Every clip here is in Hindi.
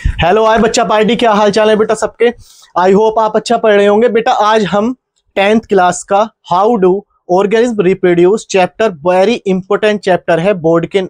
हेलो आए बच्चा पार्टी, क्या हाल चाल है बेटा सबके। आई होप आप अच्छा पढ़ रहे होंगे। बेटा आज हम 10th क्लास का how do organism reproduce chapter, very important chapter है बोर्ड के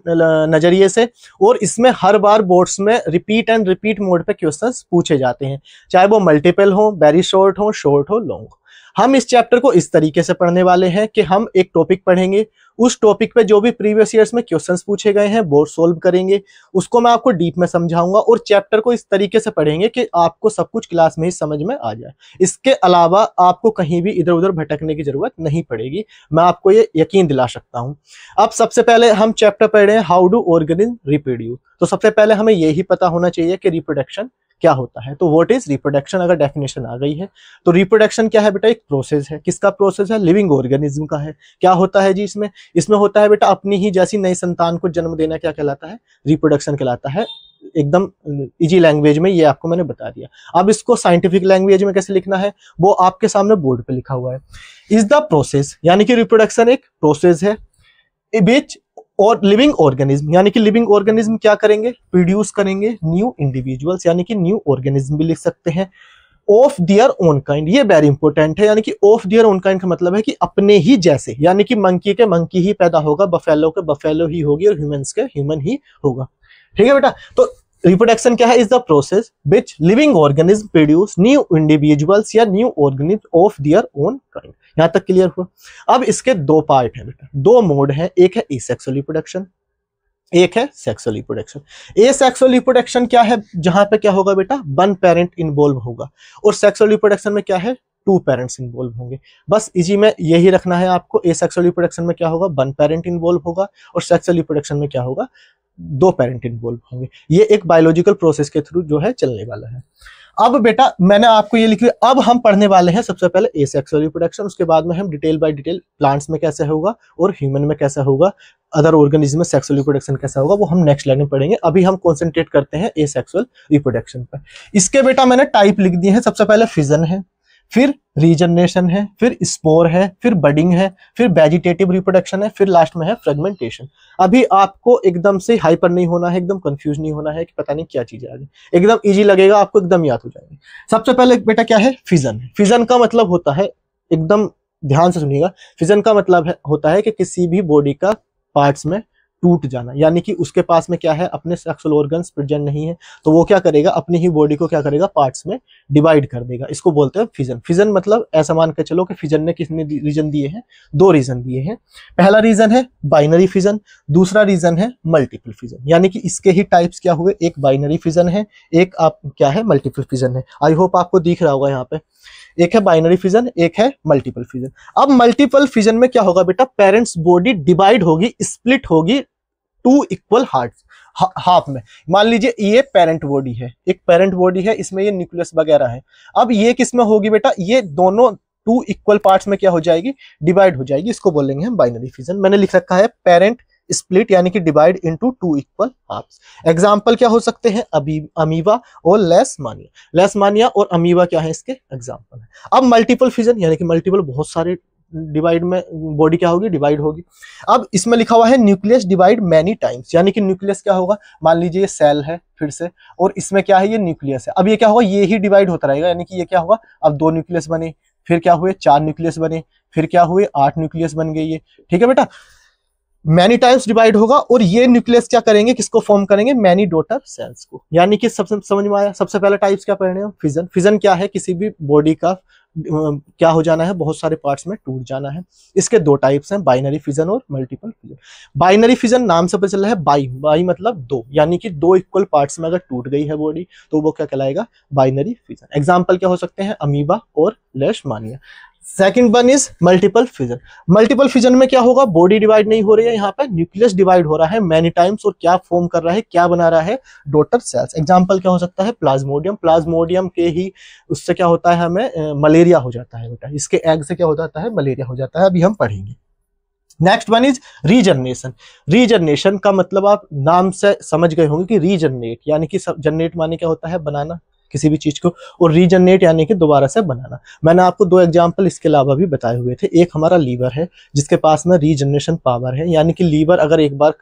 नजरिए से, और इसमें हर बार बोर्ड्स में रिपीट एंड रिपीट मोड पे क्वेश्चंस पूछे जाते हैं, चाहे वो मल्टीपल हो, वेरी शॉर्ट हो, लॉन्ग। हम इस चैप्टर को इस तरीके से पढ़ने वाले हैं कि हम एक टॉपिक पढ़ेंगे, उस टॉपिक पे जो भी प्रीवियस ईयर्स में क्वेश्चंस पूछे गए हैं बोर्ड सोल्व करेंगे, उसको मैं आपको डीप में समझाऊंगा, और चैप्टर को इस तरीके से पढ़ेंगे कि आपको सब कुछ क्लास में ही समझ में आ जाए। इसके अलावा आपको कहीं भी इधर उधर भटकने की जरूरत नहीं पड़ेगी, मैं आपको ये यकीन दिला सकता हूं। अब सबसे पहले हम चैप्टर पढ़ रहे हैं हाउ डू ऑर्गेनिज्म रिप्रोड्यूस। तो सबसे पहले हमें यही पता होना चाहिए कि रिप्रोडक्शन क्या होता है। तो व्हाट इज रिप्रोडक्शन, अगर डेफिनेशन आ गई है तो रिप्रोडक्शन क्या है बेटा, एक प्रोसेस है। किसका प्रोसेस है? लिविंग ऑर्गेनिज्म का है। क्या होता है जी इसमें? इसमें होता है बेटा अपनी ही जैसी नई संतान को जन्म देना। क्या कहलाता है? रिप्रोडक्शन कहलाता है। एकदम इजी लैंग्वेज में ये आपको मैंने बता दिया। अब इसको साइंटिफिक लैंग्वेज में कैसे लिखना है वो आपके सामने बोर्ड पे लिखा हुआ है। इज द प्रोसेस, यानी कि रिप्रोडक्शन एक प्रोसेस है विच और लिविंग ऑर्गेनिज्म, यानी कि लिविंग ऑर्गेनिज्म क्या करेंगे? प्रोड्यूस करेंगे न्यू इंडिविजुअल्स, यानी कि न्यू ऑर्गेनिज्म भी लिख सकते हैं, ऑफ दियर ओन काइंड। ये वेरी इंपॉर्टेंट है, यानी कि ऑफ दियर ओन काइंड का मतलब है कि अपने ही जैसे, यानी कि मंकी के मंकी ही पैदा होगा, बफेलो के बफेलो ही होगी, और ह्यूमंस के ह्यूमन ही होगा। ठीक है बेटा। तो रिप्रोडक्शन क्या है? Is the process which living organism produce new individuals या new organism of their own kind. यहां तक क्लियर हुआ? अब इसके दो पार्ट हैं बेटा, दो मोड हैं। एक है एसेक्सुअल रिप्रोडक्शन, एक है सेक्सुअल रिप्रोडक्शन। एसेक्सुअल रिप्रोडक्शन क्या है? जहां पे क्या होगा बेटा, वन पेरेंट इन्वॉल्व होगा। और सेक्सुअल रिप्रोडक्शन में क्या है? टू पेरेंट्स इन्वॉल्व होंगे। बस इसी में यही रखना है आपको। एसेक्सुअल रिप्रोडक्शन में क्या होगा? वन पेरेंट इन्वॉल्व होगा, और सेक्सुअल रिप्रोडक्शन में क्या होगा? दो पेरेंट इन्वॉल्व होंगे। ये एक बायोलॉजिकल प्रोसेस के थ्रू जो है चलने वाला है। अब बेटा मैंने आपको ये लिख दिया। अब हम पढ़ने वाले हैं सबसे पहले एसेक्सुअल रिप्रोडक्शन, उसके बाद में हम डिटेल बाय डिटेल प्लांट्स में कैसे होगा और ह्यूमन में कैसे होगा, अदर ऑर्गेनिज्म में सेक्सुअल रिप्रोडक्शन कैसा होगा, वो हम नेक्स्ट लाइन में पढ़ेंगे। अभी हम कंसंट्रेट करते हैं एसेक्सुअल रिप्रोडक्शन पर। इसके बेटा मैंने टाइप लिख दिए हैं। सबसे पहले फिजन है, फिर रीजनरेशन है, फिर स्पोर है, फिर बडिंग है, फिर वेजिटेटिव रिप्रोडक्शन है, फिर लास्ट में है फ्रेगमेंटेशन। अभी आपको एकदम से हाइपर नहीं होना है, एकदम कंफ्यूज नहीं होना है कि पता नहीं क्या चीज है आगे, एकदम इजी लगेगा आपको, एकदम याद हो जाएंगे। सबसे पहले बेटा क्या है? फिजन। फिजन का मतलब होता है, एकदम ध्यान से सुनिएगा, फिजन का मतलब होता है कि किसी भी बॉडी का पार्ट्स में टूट जाना, यानी कि उसके पास में क्या है, अपने सेक्सुअल ऑर्गन्स प्रेजेंट नहीं है, तो वो क्या करेगा, अपनी ही बॉडी को क्या करेगा, पार्ट्स में डिवाइड कर देगा। इसको बोलते हैं फिजन। फिजन मतलब ऐसा मान के चलो कि फिजन ने कितने रीजन दिए हैं? दो रीजन दिए हैं। पहला रीजन है बाइनरी फिजन, दूसरा रीजन है मल्टीपल फिजन। यानी कि इसके ही टाइप्स क्या हुए, एक बाइनरी फिजन है, एक आप क्या है, मल्टीपल फिजन है। आई होप आपको दिख रहा होगा यहाँ पे, एक है बाइनरी फिजन, एक है मल्टीपल फिजन। अब मल्टीपल फिजन में क्या होगा बेटा, पेरेंट्स बॉडी डिवाइड होगी, स्प्लिट होगी टू इक्वल हार्ट्स, हाफ में। मान लीजिए ये पेरेंट बॉडी है, एक पेरेंट बॉडी है, इसमें ये न्यूक्लियस वगैरह है। अब ये किस में होगी बेटा, ये दोनों टू इक्वल पार्ट्स में क्या हो जाएगी, डिवाइड हो जाएगी। इसको बोलेंगे हम बाइनरी फिजन। मैंने लिख रखा है पेरेंट स्प्लिट, यानी कि divide into two equal halves. Example क्या हो सकते हैं? अमीबा और लेशमानिया। लेशमानिया और अमीबा क्या है, इसके एग्जांपल है। अब मल्टीपल फिजन, यानी कि मल्टीपल, बहुत सारे डिवाइड में बॉडी क्या होगी, डिवाइड होगी। अब इसमें लिखा हुआ है न्यूक्लियस डिवाइड मैनी टाइम्स, यानी कि न्यूक्लियस क्या होगा, मान लीजिए ये सेल है फिर से, और इसमें क्या है, ये न्यूक्लियस है। अब ये क्या होगा, ये ही डिवाइड होता रहेगा, यानी कि ये क्या होगा, अब दो न्यूक्लियस बने, फिर क्या हुए, चार न्यूक्लियस बने, फिर क्या हुए, आठ न्यूक्लियस बन गए ये। ठीक है बेटा, मैनी टाइम्स डिवाइड होगा, और ये न्यूक्लियस क्या करेंगे, किसको फॉर्म करेंगे, मैनी डॉटर सेल्स को। यानी कि सबसे समझ में आया। सबसे पहले टाइप्स क्या पढ़ रहे हो, फिजन। फिजन क्या है, किसी भी बॉडी का क्या हो जाना है, बहुत सारे पार्ट्स में टूट जाना है। इसके दो टाइप्स हैं, बाइनरी फिजन और मल्टीपल फिजन। बाइनरी फिजन नाम से पता चल रहा है, बाई मतलब दो, यानी कि दो इक्वल पार्ट्स में अगर टूट गई है बॉडी तो वो क्या कहलाएगा, बाइनरी फिजन। एग्जांपल क्या हो सकते हैं, अमीबा और लेशमानिया। Second one is multiple fission. Multiple fission में क्या होगा, बॉडी डिवाइड नहीं हो रही है, यहाँ पे न्यूक्लियस डिवाइड हो रहा है मैनी टाइम्स, और क्या फॉर्म कर रहा है, क्या बना रहा है, डॉटर सेल्स। एग्जांपल क्या हो सकता है, प्लाज्मोडियम। प्लाज्मोडियम के ही उससे क्या होता है, हमें मलेरिया हो जाता है बेटा, इसके एग से क्या हो जाता है, मलेरिया हो जाता है। अभी हम पढ़ेंगे। Next one is regeneration. Regeneration का मतलब आप नाम से समझ गए होंगे कि रीजनरेट, यानी कि जनरेट माने क्या होता है, बनाना किसी भी चीज को, और रीजनरेट यानी कि दोबारा से बनाना। मैंने आपको दो एग्जांपल इसके अलावा भी बताए हुए थे। एक हमारा लीवर है जिसके पास में रीजनरेशन पावर है, यानी कि लीवर अगर एक बार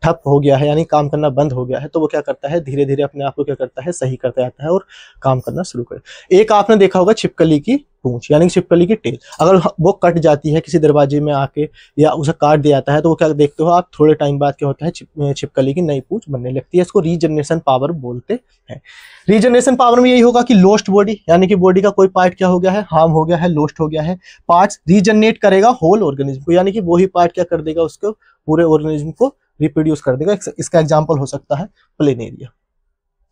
ठप हो गया है, यानी काम करना बंद हो गया है, तो वो क्या करता है, धीरे धीरे अपने आप को क्या करता है, सही करता जाता है और काम करना शुरू करे। एक आपने देखा होगा छिपकली की पूंछ, यानी छिपकली की टेल, अगर वो कट जाती है किसी दरवाजे में आके या उसे काट दिया जाता है, तो वो क्या देखते हो आप, थोड़े टाइम बाद क्या होता है, छिपकली की नई पूंछ बनने लगती है। इसको रीजनरेशन पावर बोलते हैं। रीजनरेशन पावर में यही होगा कि लॉस्ट बॉडी, यानी कि बॉडी का कोई पार्ट क्या हो गया है, हार्म हो गया है, लॉस्ट हो गया है, पार्ट्स रीजनरेट करेगा होल ऑर्गेनिज्म को, यानी कि वही पार्ट क्या कर देगा, उसको पूरे ऑर्गेनिज्म को रिप्रोड्यूस कर देगा। इसका एग्जांपल हो सकता है प्लेनेरिया।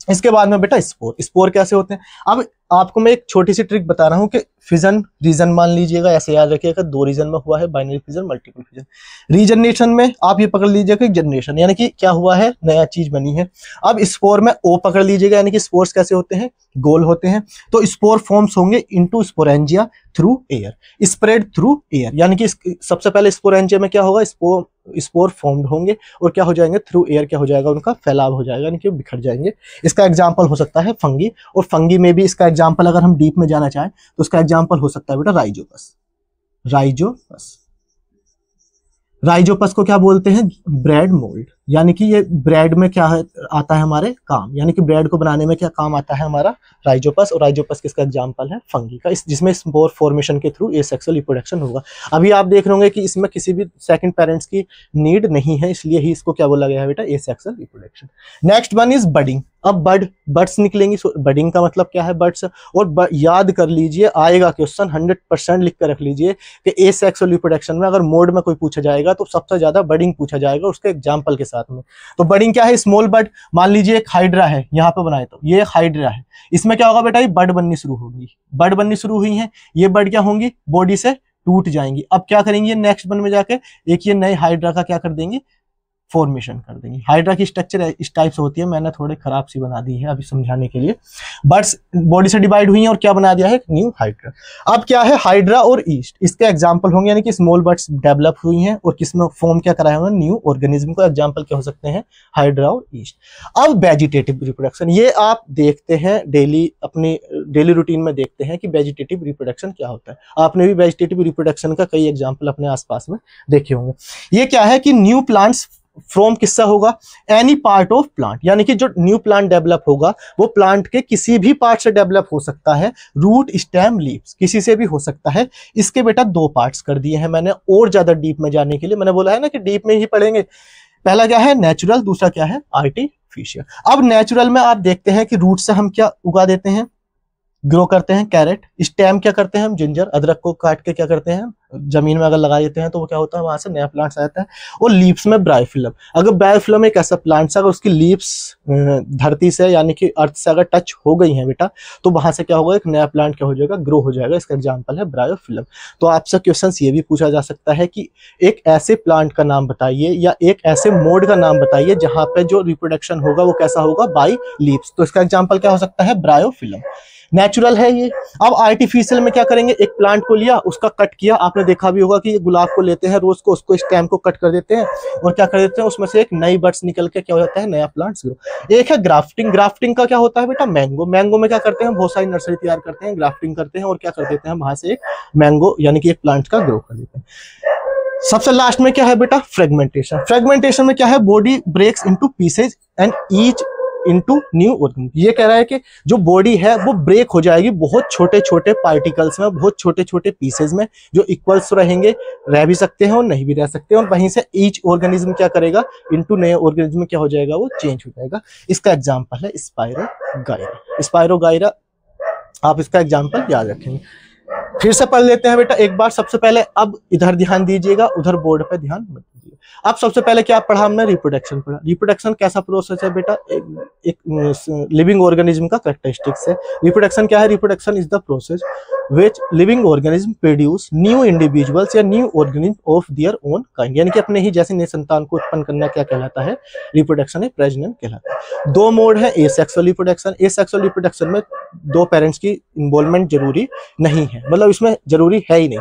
इसके बाद में बेटा स्पोर। स्पोर कैसे होते हैं, अब आपको मैं एक छोटी सी ट्रिक बता रहा हूं कि फिजन रीजन मान लीजिएगा, ऐसे याद रखिएगा, 2 रीजन में हुआ है, binary fission, multiple fission. Regeneration में आप ये पकड़ लीजिएगा कि जनरेशन, यानी कि क्या हुआ है, नया चीज बनी है। अब स्पोर में ओ पकड़ लीजिएगा, यानी कि स्पोर्स कैसे होते हैं, गोल होते हैं। तो स्पोर फॉर्म्स होंगे into sporangia through air, spread through air, यानी कि सबसे पहले स्पोरेंजिया में क्या होगा, स्पोर फॉर्म्ड होंगे और क्या हो जाएंगे, थ्रू एयर क्या हो जाएगा, उनका फैलाव हो जाएगा, यानी कि बिखर जाएंगे। इसका एग्जांपल हो सकता है फंगी, और फंगी में भी इसका एग्जांपल अगर हम डीप में जाना चाहें तो उसका एग्जांपल हो सकता है बेटा राइजोपस। राइजोपस को क्या बोलते हैं, ब्रेड मोल्ड, यानी कि ये ब्रेड में क्या है, आता है हमारे काम, यानी कि ब्रेड को बनाने में क्या काम आता है हमारा राइजोपस। और राइजोपस किसका एग्जांपल है, फंगी का, जिसमें स्पोर फॉर्मेशन के थ्रू एसेक्सुअल रिप्रोडक्शन होगा। अभी आप देख रहे होंगे कि इसमें किसी भी सेकंड पेरेंट्स की नीड नहीं है, इसलिए ही इसको क्या बोला गया है बेटा, asexual reproduction. Next one is budding. अब बर्ड्स निकलेंगी, बडिंग का मतलब क्या है, बर्ड्स। और याद कर लीजिए, आएगा क्वेश्चन 100% लिख कर रख लीजिए कि एसेक्सुअल रिप्रोडक्शन में अगर मोड में कोई पूछा जाएगा तो सबसे ज्यादा बडिंग पूछा जाएगा उसके एग्जाम्पल के साथ में। तो बडिंग क्या है, स्मॉल बर्ड, मान लीजिए एक हाइड्रा है, यहाँ पे बनाए तो ये हाइड्रा है, इसमें क्या होगा बेटा, ये बर्ड बननी शुरू होगी, बर्ड बननी शुरू हुई है, ये बर्ड क्या होंगी, बॉडी से टूट जाएंगी। अब क्या करेंगे, नेक्स्ट वन में जाके एक ये नए हाइड्रा का क्या कर देंगे, फॉर्मेशन कर देंगे। हाइड्रा की स्ट्रक्चर इस टाइप से होती है, मैंने थोड़े खराब सी बना दी है अभी समझाने के लिए। बर्ड्स बॉडी से डिवाइड हुई हैं और क्या बना दिया है, न्यू हाइड्रा। अब क्या है, हाइड्रा और ईस्ट, इसके एग्जांपल होंगे, यानी कि स्मॉल बर्ड्स डेवलप हुई हैं और किसमें फॉर्म क्या कराया हुआ है, न्यू ऑर्गेनिज्म को एग्जांपल क्या हो सकते हैं, हाइड्रा और ईस्ट। अब वेजिटेटिव रिप्रोडक्शन, ये आप देखते हैं डेली, अपनी डेली रूटीन में देखते हैं कि वेजिटेटिव रिप्रोडक्शन क्या होता है। आपने भी वेजिटेटिव रिप्रोडक्शन का कई एग्जाम्पल अपने आसपास में देखे होंगे। ये क्या है कि न्यू प्लांट्स फ्रॉम किससा होगा, एनी पार्ट ऑफ प्लांट, यानी कि जो न्यू प्लांट डेवलप होगा वो प्लांट के किसी भी पार्ट से डेवलप हो सकता है, रूट, स्टेम, लीव्स, किसी से भी हो सकता है। इसके बेटा 2 पार्ट्स कर दिए हैं मैंने, और ज्यादा डीप में जाने के लिए। मैंने बोला है ना कि डीप में ही पढ़ेंगे। पहला क्या है, नेचुरल, दूसरा क्या है, आर्टिफिशियल। अब नेचुरल में आप देखते हैं कि रूट से हम क्या उगा देते हैं, ग्रो करते हैं, कैरेट। स्टेम क्या करते हैं हम, जिंजर, अदरक को काट के क्या करते हैं, जमीन में अगर लगा देते हैं तो वो क्या होता है, वहां से नया प्लांट्स आता है। और लीव्स में ब्रायोफिलम, अगर ब्रायोफिलम एक ऐसा प्लांट है, अगर उसकी लीव्स धरती से यानी कि अर्थ से अगर टच हो गई हैं बेटा, तो वहां से क्या होगा, एक नया प्लांट क्या हो जाएगा, ग्रो हो जाएगा। इसका एग्जांपल है ब्रायोफिलम। तो आपसे क्वेश्चन ये भी पूछा जा सकता है कि एक ऐसे प्लांट का नाम बताइए या एक ऐसे मोड का नाम बताइए जहां पे जो रिप्रोडक्शन होगा वो कैसा होगा, बाय लीव्स। तो इसका एग्जांपल क्या हो सकता है, ब्रायोफिलम। नेचुरल है ये। अब आर्टिफिशियल में क्या करेंगे, एक प्लांट को लिया, उसका कट किया, आपने देखा भी होगा कि गुलाब को लेते हैं, रोज को, उसको स्टेम को कट कर देते हैं और क्या कर देते हैं, उसमें से एक नई बर्ड्स निकल के क्या हो जाता है, नया प्लांट ग्रो। एक है ग्राफ्टिंग। ग्राफ्टिंग का क्या होता है बेटा, मैंगो। मैंगो में क्या करते हैं, बहुत सारी नर्सरी तैयार करते हैं, ग्राफ्टिंग करते हैं और क्या कर देते हैं, वहां से एक मैंगो यानी कि एक प्लांट का ग्रो कर देते हैं। सबसे लास्ट में क्या है बेटा, फ्रेगमेंटेशन। फ्रेगमेंटेशन में क्या है, body breaks into pieces and each into new organism. ये कह रहा है कि जो बॉडी है वो ब्रेक हो जाएगी बहुत छोटे छोटे पार्टिकल्स में, बहुत छोटे छोटे पीसेज में, जो इक्वल्स रहेंगे, रह भी सकते हैं और नहीं भी रह सकते हैं। और वहीं से ईच ऑर्गेनिज्म क्या करेगा, इनटू नए ऑर्गेनिज्म में क्या हो जाएगा, वो चेंज हो जाएगा। इसका एग्जांपल है स्पाइरोगायरा। स्पाइरोगायरा, आप इसका एग्जांपल याद रखेंगे। फिर से पढ़ लेते हैं बेटा एक बार। सबसे पहले अब इधर ध्यान दीजिएगा, उधर बोर्ड पे ध्यान मत दीजिए। अब सबसे पहले क्या पढ़ा हमने, रिप्रोडक्शन पढ़ा। रिप्रोडक्शन कैसा प्रोसेस है बेटा, एक लिविंग ऑर्गेनिज्म का कैरेक्टरिस्टिक्स है। रिप्रोडक्शन क्या है, reproduction is the process which living organism produce new individuals या new organism of their own kind, यानी कि अपने ही जैसे नए संतान को उत्पन्न करना क्या कहलाता है, रिप्रोडक्शन है, प्रजनन कहलाता है। 2 मोड है, एसेक्सुअल रिप्रोडक्शन। एसेक्सुअल रिप्रोडक्शन में 2 पेरेंट्स की इन्वॉल्वमेंट जरूरी नहीं है, मतलब इसमें जरूरी है ही नहीं।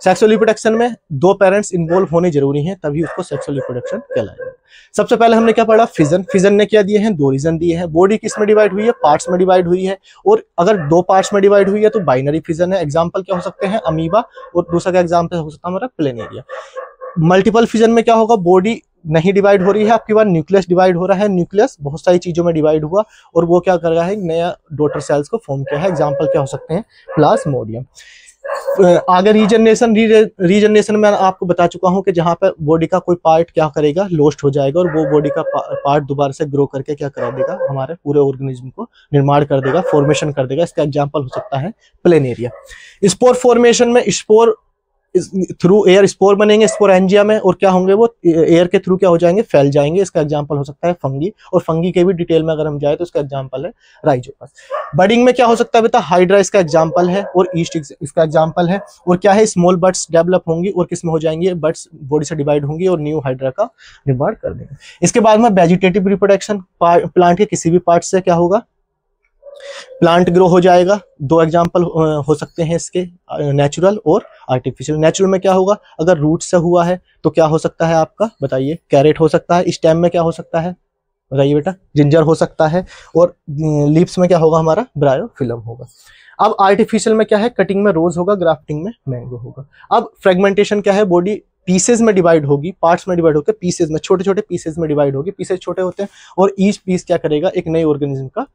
सेक्सुअल रिप्रोडक्शन में 2 पेरेंट्स इन्वॉल्व होने जरूरी हैं, तभी उसको सेक्सुअल रिप्रोडक्शन कहलाएगा। सबसे पहले हमने क्या पढ़ा, फिजन। फिजन ने क्या दिए हैं, 2 रीजन दिए हैं। बॉडी किस में डिवाइड हुई है, पार्ट्स में डिवाइड हुई है। और अगर 2 पार्ट्स में डिवाइड हुई है तो बाइनरी फिजन है। एग्जाम्पल क्या हो सकते हैं, अमीबा, और दूसरा का एग्जाम्पल हो सकता है हमारा प्लेनेरिया। मल्टीपल फिजन में क्या होगा, बॉडी नहीं डिवाइड हो रही है, आपके पास न्यूक्लियस डिवाइड हो रहा है। न्यूक्लियस बहुत सारी चीजों में डिवाइड हुआ और वो क्या कर रहा है, नया डॉटर सेल्स को फॉर्म किया है। एग्जांपल क्या हो सकते हैं, प्लाज्मोडियम। आगे रीजनरेशन में आपको बता चुका हूं कि जहां पर बॉडी का कोई पार्ट क्या करेगा, लॉस्ट हो जाएगा और वो बॉडी का पार्ट दोबारा से ग्रो करके क्या करा देगा, हमारे पूरे ऑर्गेनिज्म को निर्माण कर देगा, फॉर्मेशन कर देगा। इसका एग्जांपल हो सकता है प्लेनेरिया। स्पोर फॉर्मेशन में स्पोर थ्रू एयर स्पोर बनेंगे स्पोरेंजिया में, और क्या होंगे, वो एयर के थ्रू क्या हो जाएंगे, फैल जाएंगे। इसका एग्जांपल हो सकता है फंगी, और फंगी के भी डिटेल में अगर हम जाए तो इसका एग्जांपल है राइजोपस। बडिंग में क्या हो सकता है बेटा, हाइड्रा इसका एग्जांपल है, और ईस्ट इसका एग्जांपल है। और क्या है, स्मॉल बर्ड्स डेवलप होंगी और किसमें हो जाएंगी, बर्ड्स बॉडी से डिवाइड होंगी और न्यू हाइड्रा का निर्माण कर देंगे। इसके बाद में वेजिटेटिव रिप्रोडक्शन, प्लांट के किसी भी पार्ट से क्या होगा, प्लांट ग्रो हो जाएगा। दो एग्जांपल हो सकते हैं इसके, नेचुरल और आर्टिफिशियल। नेचुरल में क्या होगा, अगर रूट से हुआ है तो क्या हो सकता है आपका, बताइए, कैरेट हो सकता है। स्टेम में क्या हो सकता है, बताइए बेटा, जिंजर हो सकता है। और लीव्स में क्या होगा, हमारा ब्रायोफिलम होगा। अब आर्टिफिशियल में क्या है, कटिंग में रोज होगा, ग्राफ्टिंग में मैंगो होगा। अब फ्रेगमेंटेशन क्या है, बॉडी पीसेज में डिवाइड होगी, पार्ट्स में डिवाइड होकर पीसेज में, छोटे छोटे पीसेज में डिवाइड होगी। पीसेज छोटे होते हैं और ईच पीस क्या करेगा, एक नए ऑर्गेनिज्म का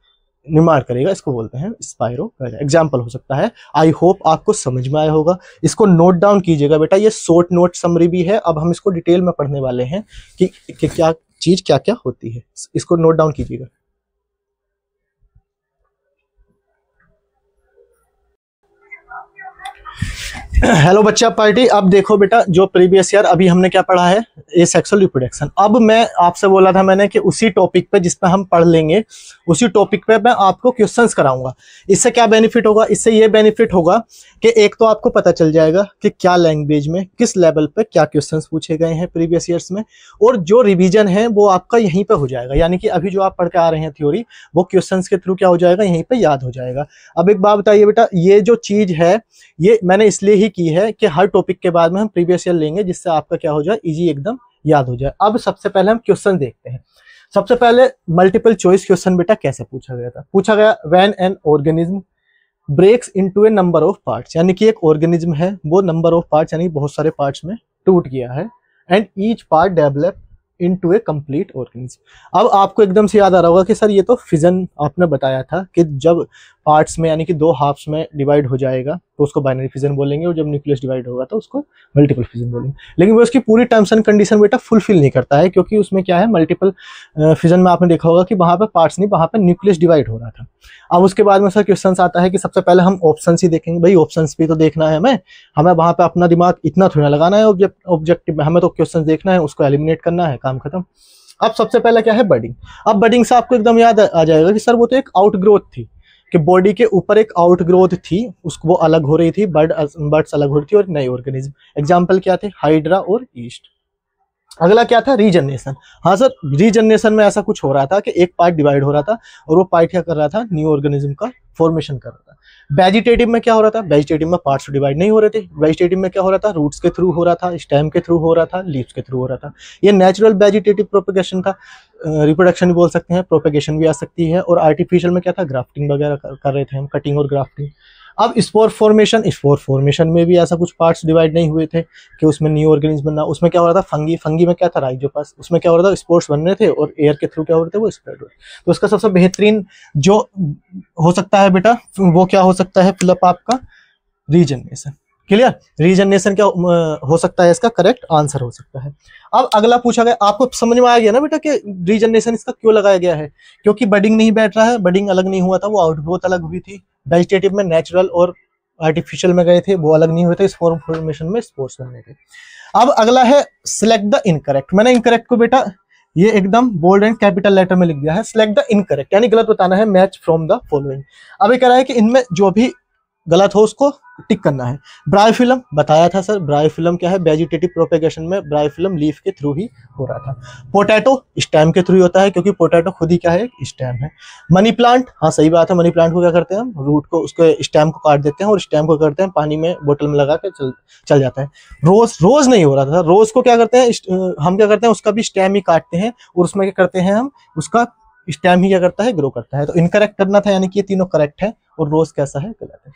निर्माण करेगा। इसको बोलते हैं स्पाइरो। एग्जाम्पल हो सकता है। आई होप आपको समझ में आया होगा। इसको नोट डाउन कीजिएगा बेटा, ये शॉर्ट नोट समरी भी है। अब हम इसको डिटेल में पढ़ने वाले हैं कि क्या चीज क्या क्या होती है। इसको नोट डाउन कीजिएगा। हेलो बच्चा पार्टी, अब देखो बेटा, जो प्रीवियस ईयर अभी हमने क्या पढ़ा है, ये सेक्सुअल रिप्रोडक्शन। अब मैं आपसे बोला था मैंने कि उसी टॉपिक पे जिस पे हम पढ़ लेंगे, उसी टॉपिक पे मैं आपको क्वेश्चंस कराऊंगा। इससे क्या बेनिफिट होगा, इससे ये बेनिफिट होगा कि एक तो आपको पता चल जाएगा कि क्या लैंग्वेज में किस लेवल पे क्या क्वेश्चंस पूछे गए हैं प्रीवियस ईयर्स में, और जो रिवीजन है वो आपका यहीं पे हो जाएगा। यानी कि अभी जो आप पढ़ के आ रहे हैं थ्योरी, वो क्वेश्चंस के थ्रू क्या हो जाएगा, यहीं पे याद हो जाएगा। अब एक बात बताइए बेटा, ये जो चीज है ये मैंने इसलिए ही की है कि हर टॉपिक के बाद में हम प्रीवियस ईयर लेंगे, जिससे आपका क्या हो जाए, इजी एकदम याद हो जाए। अब सबसे पहले हम क्वेश्चन देखते हैं। सबसे पहले मल्टीपल चॉइस क्वेश्चन बेटा कैसे पूछा गया था। पूछा गया, when an organism breaks into a number of parts, यानी कि एक ऑर्गेनिज्म है वो नंबर ऑफ पार्ट्स यानी बहुत सारे पार्ट्स में टूट गया है, and each part develop into A complete organism. अब आपको एकदम से याद आ रहा होगा कि सर ये तो फिजन आपने बताया था कि जब पार्ट्स में यानी कि दो हाफ्स में डिवाइड हो जाएगा तो उसको बाइनरी फिजन बोलेंगे, और जब न्यूक्लियस डिवाइड होगा तो उसको मल्टीपल फिजन बोलेंगे। लेकिन वो उसकी पूरी टर्म्स एंड कंडीशन बेटा फुलफिल नहीं करता है, क्योंकि उसमें क्या है, मल्टीपल फिजन में आपने देखा होगा कि वहां पर पार्ट्स नहीं, वहां पर न्यूक्लियस डिवाइड हो रहा था। अब उसके बाद में सर क्वेश्चन आता है कि सबसे पहले हम ऑप्शन ही देखेंगे। भाई ऑप्शन भी तो देखना है हमें वहां पर अपना दिमाग इतना थोड़ा लगाना है ऑब्जेक्टिव में, हमें तो क्वेश्चन देखना है, उसको एलिमिनेट करना है, काम खत्म। अब सबसे पहले क्या है, बडिंग। अब बडिंग से आपको एकदम याद आ जाएगा कि सर वो तो एक आउटग्रोथ थी, कि बॉडी के ऊपर एक आउटग्रोथ थी, उसको वो अलग हो रही थी, बर्ड्स अलग हो रही थी और नई ऑर्गेनिज्म। एग्जांपल क्या थे, हाइड्रा और ईस्ट। अगला क्या था, रीजनरेशन। हाँ सर, रीजनरेशन में ऐसा कुछ हो रहा था कि एक पार्ट डिवाइड हो रहा था और वो पार्ट क्या कर रहा था, न्यू ऑर्गेनिज्म का फॉर्मेशन कर रहा था। वेजिटेटिव में क्या हो रहा था, वेजिटेटिव में पार्ट्स डिवाइड नहीं हो रहे थे। वेजिटेटिव में क्या हो रहा था, रूट्स के थ्रू हो रहा था, स्टेम के थ्रू हो रहा था, लीव्स के थ्रू हो रहा था। ये नेचुरल वेजिटेटिव प्रोपेगेशन था, रिप्रोडक्शन भी बोल सकते हैं, प्रोपेगेशन भी आ सकती है। और आर्टिफिशियल में क्या था, ग्राफ्टिंग वगैरह कर रहे थे हम, कटिंग और ग्राफ्टिंग। अब स्पोर फॉर्मेशन में भी ऐसा कुछ पार्ट्स डिवाइड नहीं हुए थे कि उसमें न्यू ऑर्गेनिज्म बनना। उसमें क्या हो रहा था, फंगी में क्या था, राइजोपस। उसमें क्या हो रहा था, स्पोर्स बन रहे थे और एयर के थ्रू क्या हो रहे थे, वो स्प्रेड हो रहे। तो उसका सबसे बेहतरीन जो हो सकता है बेटा, वो क्या हो सकता है, फिलअप आपका रीजनरेशन। क्लियर, रीजनरेशन क्या हो सकता है, इसका करेक्ट आंसर हो सकता है। अब अगला पूछा गया, आपको समझ में आ गया ना बेटा कि रीजनरेशन इसका क्यों लगाया गया है, क्योंकि बडिंग नहीं बैठ रहा है, बडिंग अलग नहीं हुआ था, वो आउटग्रोथ अलग हुई थी। वेजिटेटिव में नेचुरल और आर्टिफिशियल में गए थे, वो अलग नहीं हुए थे, स्पोर फॉर्मेशन में स्पोर्स बनने थे। अब अगला है सिलेक्ट द इनकरेक्ट। मैंने इनकरेक्ट को बेटा ये एकदम बोल्ड एंड कैपिटल लेटर में लिख दिया है, सिलेक्ट द इनकरेक्ट, यानी गलत बताना है, मैच फ्रॉम द फॉलोइंग। अब ये कह रहा है कि इनमें जो भी गलत हो उसको टिक करना है। ब्रायोफिलम बताया था सर, ब्रायोफिलम क्या है, वेजिटेटिव प्रोपेगेशन में ब्रायोफिलम लीफ के थ्रू ही हो रहा था। पोटैटो स्टेम के थ्रू होता है, क्योंकि पोटैटो खुद ही क्या है, स्टेम है। मनी प्लांट, हाँ सही बात है, मनी प्लांट को क्या करते हैं हम, रूट को, उसके स्टेम को काट देते हैं और स्टेम को करते हैं पानी में बोतल में लगा के चल जाता है। रोज नहीं हो रहा था, रोज को क्या करते हैं हम, क्या करते हैं, उसका भी स्टेम ही काटते हैं और उसमें क्या करते हैं हम, उसका स्टेम ही क्या करता है, ग्रो करता है। तो इनकरेक्ट करना था, यानी कि ये तीनों करेक्ट है और रोज कैसा है, गलत है।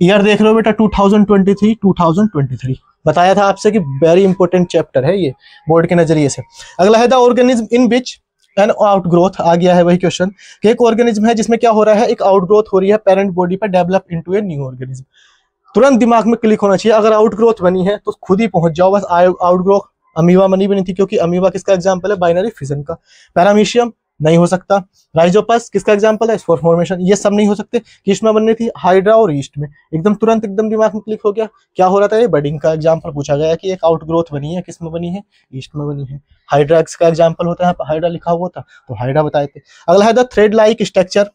ईयर देख रहे हो बेटा 2023 2023 बताया था आपसे कि वेरी इंपॉर्टेंट चैप्टर है ये बोर्ड के नजरिए से। अगला है the organism in which an outgrowth, आ गया है वही क्वेश्चन कि एक ऑर्गेनिज्म है जिसमें क्या हो रहा है, एक आउटग्रोथ हो रही है पेरेंट बॉडी पर, develop into a new organism. तुरंत दिमाग में क्लिक होना चाहिए, अगर आउटग्रोथ बनी है तो खुद ही पहुंच जाओ बस। आउटग्रोथ अमीबा बनी थी, क्योंकि अमीबा किसका एग्जाम्पल है, बाइनरी फिजन का। पैरामीशियम नहीं हो सकता। राइजोपस किसका एग्जांपल है, स्पोर फॉर्मेशन। ये सब नहीं हो सकते। किस में बननी थी, हाइड्रा और ईस्ट में। एकदम तुरंत एकदम दिमाग में क्लिक हो गया। क्या हो रहा था, ये बडिंग का एग्जांपल पूछा गया कि एक आउटग्रोथ बनी है, किस में बनी है, ईस्ट में बनी है। हाइड्रा का एग्जांपल होता है, हाइड्रा लिखा हुआ था तो हाइड्रा बताए थे। अगला है the thread like structure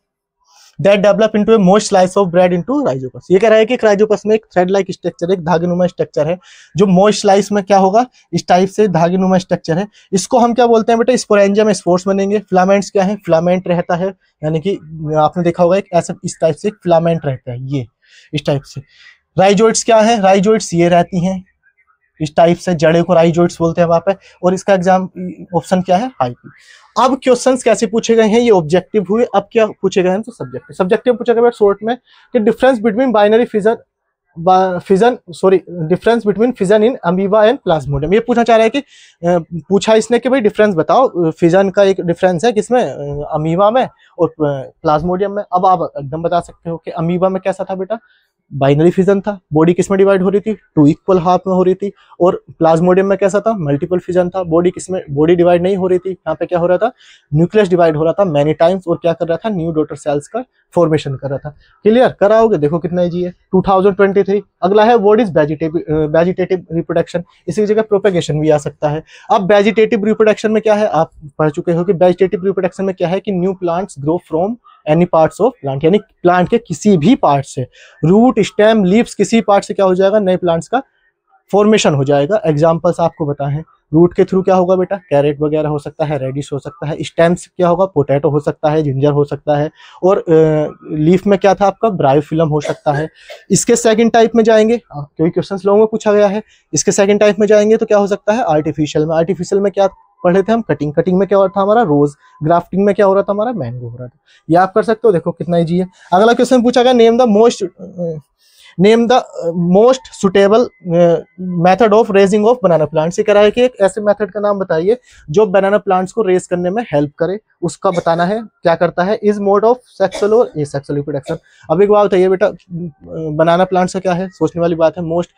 that develop into a most slice of bread into Rhizopus. ये कह रहा है कि राइजोपस में एक थ्रेड लाइक स्ट्रक्चर, एक धागेनुमा स्ट्रक्चर है, जो मोस्ट स्लाइस में क्या होगा, इस टाइप से धागेनुमा स्ट्रक्चर है। इसको हम क्या बोलते हैं बेटा, स्पोरेंजिया में स्पोर्स बनेंगे। फिलामेंट्स क्या है, फिलामेंट रहता है, यानी कि आपने देखा होगा एक ऐसा इस टाइप से एक फिलामेंट रहता है, ये इस टाइप से। राइजोइड्स क्या है, राइजोइड्स ये रहती हैं इस टाइप से, जड़े को राइजोइड्स बोलते हैं वहां पे। और इसका एग्जाम ऑप्शन क्या है, हाइपी। अब क्वेश्चंस कैसे पूछे गए हैं, ये ऑब्जेक्टिव हुए। अब क्या पूछे गए हैं तो सब्जेक्टिव। सब्जेक्टिव पूछा गया शॉर्ट में कि difference between binary fission difference between fission in amoeba and Plasmodium. ये पूछना चाह रहा है कि पूछा इसने कि भाई डिफरेंस बताओ, फिजन का एक डिफरेंस है किसमें, अमीबा में और प्लाज्मोडियम में। अब आप एकदम बता सकते हो कि अमीबा में कैसा था बेटा, बाइनरी फिजन था, बॉडी किसमें डिवाइड हो रही थी, 2 इक्वल हाफ में हो रही थी। और प्लाज्मोडियम में कैसा था, मल्टीपल फिजन था, बॉडी किसमें, बॉडी डिवाइड नहीं हो रही थी, यहाँ पे क्या हो रहा था, न्यूक्लियस डिवाइड हो रहा था मैनी टाइम्स, और क्या कर रहा था, न्यू डॉटर सेल्स का फॉर्मेशन कर रहा था। क्लियर कराओगे, देखो कितना इजी है। 2023। अगला है व्हाट इज वेजिटेटिव रिप्रोडक्शन, इसी जगह प्रोपेगेशन भी आ सकता है। अब वेजिटेटिव रिप्रोडक्शन में क्या है, आप पढ़ चुके हो कि वेजिटेटिव रिप्रोडक्शन में क्या है कि new plants grow from any parts of plant, यानी प्लांट के किसी भी पार्ट से, रूट, स्टेम, लीव्स, किसी पार्ट से क्या हो जाएगा, नए प्लांट्स का फॉर्मेशन हो जाएगा। एग्जांपल्स आपको बताए हैं। रूट के थ्रू क्या होगा बेटा, कैरेट वगैरह हो सकता है, रेडिश हो सकता है। स्टेम से क्या होगा, पोटैटो हो सकता है, जिंजर हो सकता है। और लीफ में क्या था आपका, ब्रायोफिलम हो सकता है। इसके सेकंड टाइप में जाएंगे, क्योंकि क्वेश्चंस लोगों में पूछा गया है। इसके सेकंड टाइप में जाएंगे तो क्या हो सकता है, आर्टिफिशियल में। आर्टिफिशियल में क्या पढ़े थे हम, कटिंग। कटिंग में क्या हो रहा था हमारा, रोज। ग्राफ्टिंग में क्या हो रहा था हमारा, मैंगो हो रहा था। ये आप कर सकते हो, देखो कितना इजी है। अगला क्वेश्चन पूछा गया, name the most suitable method of raising of banana plants. ये कह रहा है कि एक ऐसे मेथड का नाम बताइए जो बनाना प्लांट्स को रेज करने में हेल्प करे, उसका बताना है। क्या करता है, इज मोड ऑफ सेक्सुअल और एसेक्सुअल रिप्रोडक्शन। अब एक बात बताइए बेटा, बनाना प्लांट्स का क्या है, सोचने वाली बात है। मोस्ट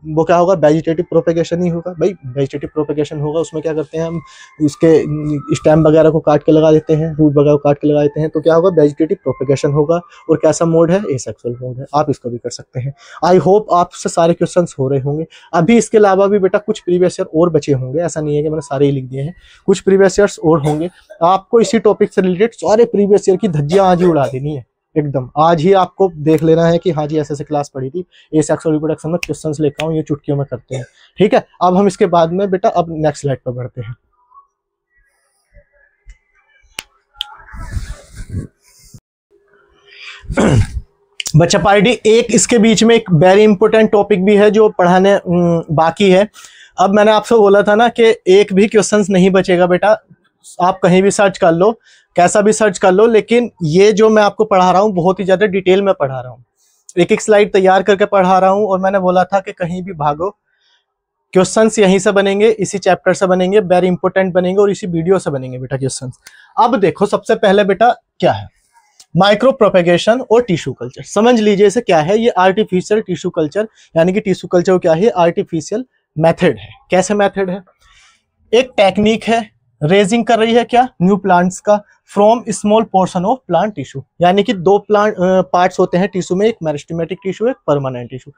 वो क्या होगा, वेजिटेटिव प्रोपेगेशन ही होगा भाई, वेजिटेटिव प्रोपेगेशन होगा। उसमें क्या करते हैं हम, उसके स्टेम वगैरह को काट के लगा देते हैं, रूट वगैरह को काट के लगा देते हैं, तो क्या होगा, वेजिटेटिव प्रोपेगेशन होगा। और कैसा मोड है, एसेक्सुअल मोड है। आप इसको भी कर सकते हैं। आई होप आपसे सारे क्वेश्चंस हो रहे होंगे। अभी इसके अलावा भी बेटा कुछ प्रीवियस ईयर और बचे होंगे, ऐसा नहीं है कि मैंने सारे ही लिख दिए हैं, कुछ प्रीवियस ईयर्स और होंगे। आपको इसी टॉपिक से रिलेटेड सारे प्रीवियस ईयर की धज्जियां आज ही उड़ा देनी है एकदम। आज ही आपको देख लेना है कि हाँ जी ऐसे क्लास पढ़ी थी, एसेक्सुअल रिप्रोडक्शन में क्वेश्चंस लेकर आऊं, ये चुटकियों में करते हैं। ठीक है, अब हम इसके बाद में बेटा अब नेक्स्ट स्लाइड पर बढ़ते हैं। बच्चा पार्टी एक इसके बीच में एक वेरी इंपॉर्टेंट टॉपिक भी है जो पढ़ाने बाकी है। अब मैंने आपसे बोला था ना कि एक भी क्वेश्चंस नहीं बचेगा बेटा, आप कहीं भी सर्च कर लो, कैसा भी सर्च कर लो, लेकिन ये जो मैं आपको पढ़ा रहा हूँ बहुत ही ज्यादा डिटेल में पढ़ा रहा हूँ, एक एक स्लाइड तैयार करके पढ़ा रहा हूँ। और मैंने बोला था कि कहीं भी भागो, क्वेश्चंस यहीं से बनेंगे, इसी चैप्टर से बनेंगे, वेरी इंपॉर्टेंट बनेंगे, और इसी वीडियो से बनेंगे बेटा क्वेश्चंस। अब देखो सबसे पहले बेटा क्या है, माइक्रो प्रोपेगेशन और टिश्यू कल्चर। समझ लीजिए इसे क्या है, ये आर्टिफिशियल टिश्यू कल्चर, यानी कि टिश्यू कल्चर क्या है, आर्टिफिशियल मेथड है। कैसे मेथड है, एक टेक्निक है, रेजिंग कर रही है क्या, न्यू प्लांट्स का, from small portion of plant tissue. यानी कि दो प्लांट पार्ट्स होते हैं टिश्यू में, एक मेरिस्टेमेटिक टिश्यू, एक परमानेंट टिश्यू।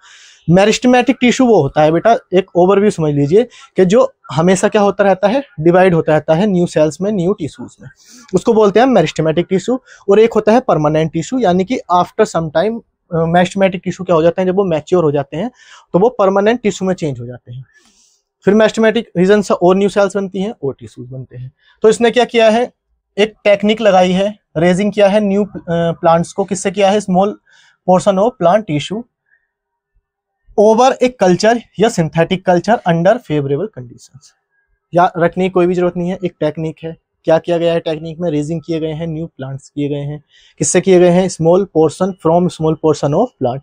मेरिस्टेमेटिक टिश्यू वो होता है बेटा, एक ओवरव्यू समझ लीजिए कि जो हमेशा क्या होता रहता है, डिवाइड होता रहता है न्यू सेल्स में, न्यू टिश्यूज में, उसको बोलते हैं मेरिस्टेमेटिक टिश्यू। और एक होता है परमानेंट टिश्यू, यानी कि after some time meristematic tissue क्या हो जाते हैं, जब वो मैच्योर हो जाते हैं तो वो परमानेंट टिश्यू में चेंज हो जाते हैं। फिर मेरिस्टेमेटिक रीजन से और न्यू सेल्स बनती हैं और टिश्यूज बनते हैं। तो इसने क्या किया है, एक टेक्निक लगाई है, रेजिंग किया है न्यू प्लांट्स को, किससे किया है, small portion of plant tissue over एक कल्चर या synthetic culture under favourable conditions. या रखने की कोई भी जरूरत नहीं है, एक टेक्निक है। क्या किया गया है टेक्निक में, रेजिंग किए गए हैं न्यू प्लांट्स किए गए हैं, किससे किए गए हैं, small portion, from small portion of plant.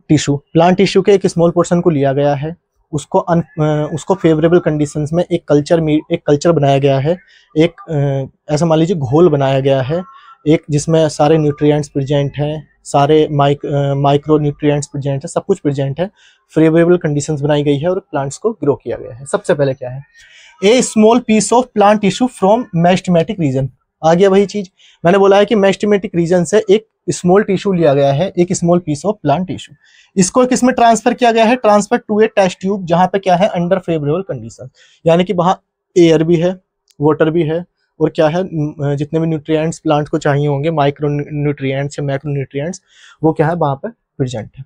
Tissue, plant tissue के एक स्मॉल पोर्शन को लिया गया है, उसको फेवरेबल कंडीशंस में एक कल्चर बनाया गया है, एक ऐसा मान लीजिए घोल बनाया गया है, एक जिसमें सारे न्यूट्रिएंट्स प्रेजेंट हैं, सारे माइक्रो न्यूट्रिएंट्स प्रेजेंट है, सब कुछ प्रेजेंट है, फेवरेबल कंडीशंस बनाई गई है और प्लांट्स को ग्रो किया गया है। सबसे पहले क्या है, a small piece of plant tissue from meristematic region. आ गया वही चीज मैंने बोला है कि मेरिस्टेमेटिक रीजन से एक स्मॉल टिश्यू लिया गया है, एक small piece of plant tissue, इसको किसमें ट्रांसफर किया गया है, transfer to a test tube, जहां पे क्या है अंडर फेवरेबल कंडीशन, यानी कि वहां एयर भी है, वाटर भी है, और क्या है जितने भी न्यूट्रिएंट्स प्लांट को चाहिए होंगे, माइक्रो न्यूट्रिएंट्स या मैक्रो न्यूट्रिएंट्स, वो क्या है वहां पर प्रेजेंट है।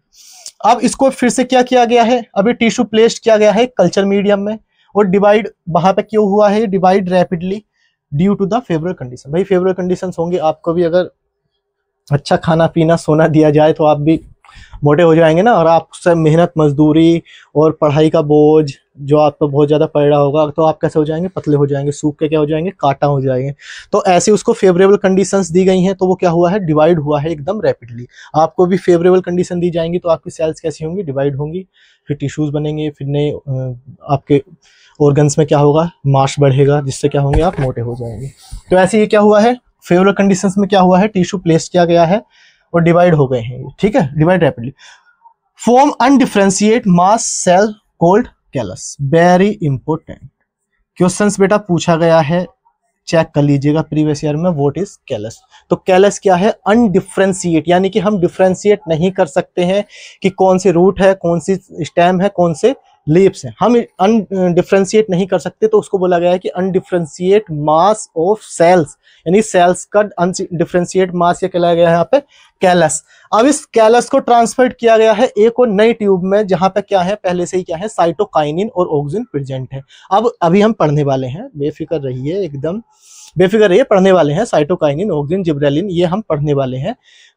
अब इसको फिर से क्या किया गया है, अभी टिश्यू प्लेस्ड किया गया है कल्चर मीडियम में, और डिवाइड वहां पे क्यों हुआ है, divide rapidly due to the favourable condition. भाई फेवरेबल कंडीशंस होंगे, आपको भी अगर अच्छा खाना पीना सोना दिया जाए तो आप भी मोटे हो जाएंगे ना, और आपसे मेहनत मजदूरी और पढ़ाई का बोझ जो आप पर बहुत ज्यादा पड़ रहा होगा, तो आप कैसे हो जाएंगे, पतले हो जाएंगे, सूख के क्या हो जाएंगे, काटा हो जाएंगे। तो ऐसे उसको फेवरेबल कंडीशंस दी गई हैं, तो वो क्या हुआ है, डिवाइड हुआ है एकदम रैपिडली। आपको भी फेवरेबल कंडीशन दी जाएंगी तो आपकी सेल्स कैसी होंगी, डिवाइड होंगी, फिर टिश्यूज बनेंगे, फिर नए आपके ऑर्गन्स में क्या होगा, मास बढ़ेगा, जिससे क्या होंगे, आप मोटे हो जाएंगे। तो ऐसे ये क्या हुआ है, फेवरेबल कंडीशंस में क्या हुआ है, टिश्यू प्लेस किया गया है और डिवाइड हो गए हैं, ठीक है, divide rapidly. Form undifferentiate mass cell called callus. Very important questions बेटा पूछा गया है, चेक कर लीजिएगा प्रीवियस ईयर में, व्हाट इज कैलस। तो कैलस क्या है, अनडिफरेंशिएट, यानी कि हम डिफरेंशिएट नहीं कर सकते हैं कि कौन सी रूट है, कौन सी स्टेम है, कौन से लीव्स हैं, हम अनडिफरेंशिएट नहीं कर सकते, तो उसको बोला गया है कि अनडिफरेंशिएट मास ऑफ सेल्स, यानी सेल्स का अनडिफरेंशिएट मास, ये कहलाया गया है यहाँ पे कैलस। अब इस कैलस को ट्रांसफर किया गया है एक और नई ट्यूब में, जहां पे क्या है, पहले से ही क्या है, साइटोकाइनिन और ऑक्सिन प्रेजेंट है। अब अभी हम पढ़ने वाले हैं, बेफिक्र रहिए, एकदम बेफिक्र रहिए, पढ़ने वाले हैं, साइटोकाइनिन, ऑक्सिन, जिब्रेलिन, ये हम पढ़ने वाले हैं।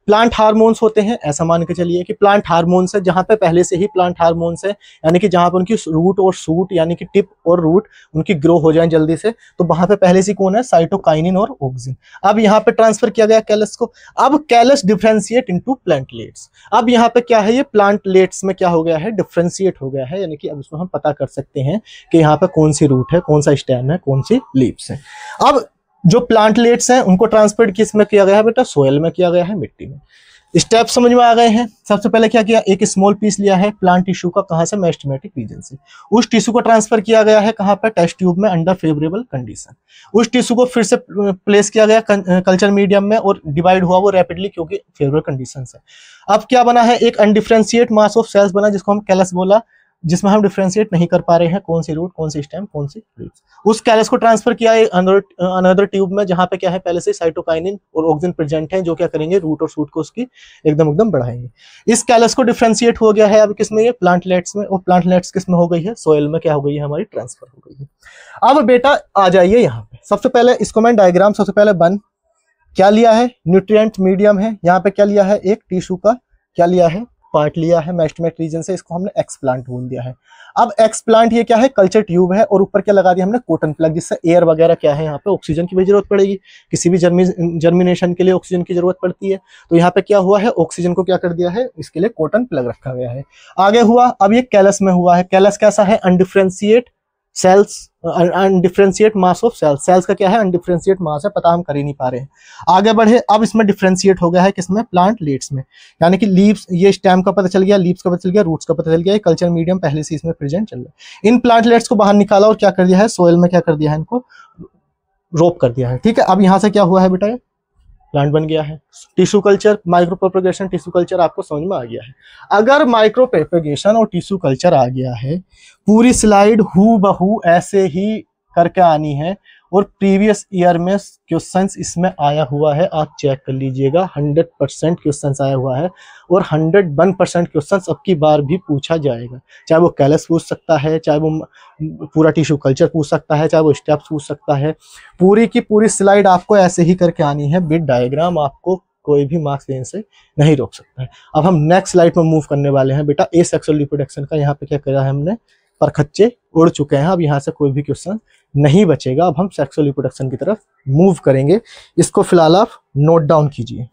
प्लांट हार्मोन्स होते हैं, ऐसा मान के चलिए कि प्लांट हार्मोन्स है, जहां पे पहले से ही प्लांट हार्मोन्स है, यानी कि जहां पे उनकी रूट और शूट, यानी कि टिप और रूट उनकी ग्रो हो जाए जल्दी से, तो वहां पे पहले से कौन है, साइटोकाइनिन और ऑक्सिन। अब यहाँ पे ट्रांसफर किया गया कैलस को। अब कैलस डिफरेंशिएट इनटू प्लांटलेट्स। अब यहाँ पे क्या है, ये प्लांटलेट्स में क्या हो गया है, डिफरेंशिएट हो गया है, यानी कि अब इसमें हम पता कर सकते हैं कि यहाँ पे कौन सी रूट है, कौन सा स्टेम है, कौन सी लीव्स है। अब जो प्लांटलेट्स हैं उनको ट्रांसफर किस में किया गया है बेटा, सोयल में किया गया है, मिट्टी में। स्टेप समझ में आ गए हैं। सबसे पहले क्या किया, एक स्मॉल पीस लिया है प्लांट टिश्यू का, कहां से, मेरिस्टेमेटिक रीजन से। उस टिश्यू को ट्रांसफर किया गया है कहां पर, टेस्ट ट्यूब में, अंडर फेवरेबल कंडीशन। उस टिश्यू को फिर से प्लेस किया गया कल्चर मीडियम में और डिवाइड हुआ वो रैपिडली, क्योंकि फेवरेबल कंडीशन है। अब क्या बना है, एक अनडिफरेंशिएट मास ऑफ सेल्स बना, जिसको हम कैलस बोला, जिसमें हम डिफरेंशिएट नहीं कर पा रहे हैं कौन सी रूट, कौन सी स्टेम, कौन सी लीव्स। उस कैलस को ट्रांसफर किया अनदर ट्यूब में, जहां पे क्या है, पहले से साइटोकाइनिन और ऑक्सिन प्रेजेंट है, जो क्या करेंगे, रूट और शूट को उसकी एकदम बढ़ाएंगे। इस कैलस को डिफरेंशिएट हो गया है अब किसमें, ये प्लांटलेट्स में, और प्लांटलेट्स किसमें हो गई है, सोयल में क्या हो गई है, हमारी ट्रांसफर हो गई है। अब बेटा आ जाइए यहाँ पे, सबसे पहले इसको मैं डायग्राम सबसे पहले बन क्या लिया है, न्यूट्रिएंट मीडियम है, यहाँ पे क्या लिया है, एक टिश्यू का क्या लिया है, पार्ट लिया है मेरिस्टेमेटिक रीजन से, इसको हमने एक्सप्लांट बोल दिया है। अब एक्सप्लांट ये क्या है, कल्चर ट्यूब है, और ऊपर क्या लगा दिया हमने, कॉटन प्लग, जिससे एयर वगैरह क्या है, यहाँ पे ऑक्सीजन की भी जरूरत पड़ेगी, किसी भी जर्मिनेशन के लिए ऑक्सीजन की जरूरत पड़ती है। तो यहाँ पे क्या हुआ है, ऑक्सीजन को क्या कर दिया है, इसके लिए कॉटन प्लग रखा गया है। आगे हुआ, अब ये कैलस में हुआ है। कैलस कैसा है, undifferentiate cells, undifferentiate mass of cells. Cells का क्या है, अनडिफरेंशिएट मास है, पता हम कर ही नहीं पा रहे हैं। आगे बढ़े, अब इसमें डिफरेंशिएट हो गया है किसमें, प्लांटलेट्स में, यानी कि लीव्स, ये स्टेम का पता चल गया, लीव्स का पता चल गया, रूट्स का पता चल गया, कल्चर मीडियम पहले से इसमें प्रेजेंट चल रहा है। इन प्लांटलेट्स को बाहर निकाला और क्या कर दिया है, सोयल में क्या कर दिया है, इनको रोप कर दिया है, ठीक है। अब यहाँ से क्या हुआ है बेटा, प्लांट बन गया है। Tissue culture, micro propagation, tissue culture आपको समझ में आ गया है। अगर माइक्रो प्रोपेगेशन और टिश्यू कल्चर आ गया है, पूरी स्लाइड हूबहू ऐसे ही करके आनी है, और प्रीवियस ईयर में क्वेश्चंस इसमें आया हुआ है, आप चेक कर लीजिएगा, 100% क्वेश्चंस आया हुआ है, और 101% क्वेश्चंस अब की बार भी पूछा जाएगा। चाहे वो कैलस पूछ सकता है, चाहे वो पूरा टिश्यू कल्चर पूछ सकता है, चाहे वो स्टेप्स पूछ सकता है। पूरी की पूरी स्लाइड आपको ऐसे ही करके आनी है विद डायग्राम, आपको कोई भी मार्क्स देने से नहीं रोक सकता है। अब हम नेक्स्ट स्लाइड में मूव करने वाले हैं बेटा, ए सेक्सुअल रिप्रोडक्शन का। यहाँ पे क्या करा है हमने, परखच्चे उड़ चुके हैं, अब यहाँ से कोई भी क्वेश्चन नहीं बचेगा। अब हम सेक्सुअल रिप्रोडक्शन की तरफ मूव करेंगे। इसको फिलहाल आप नोट डाउन कीजिए।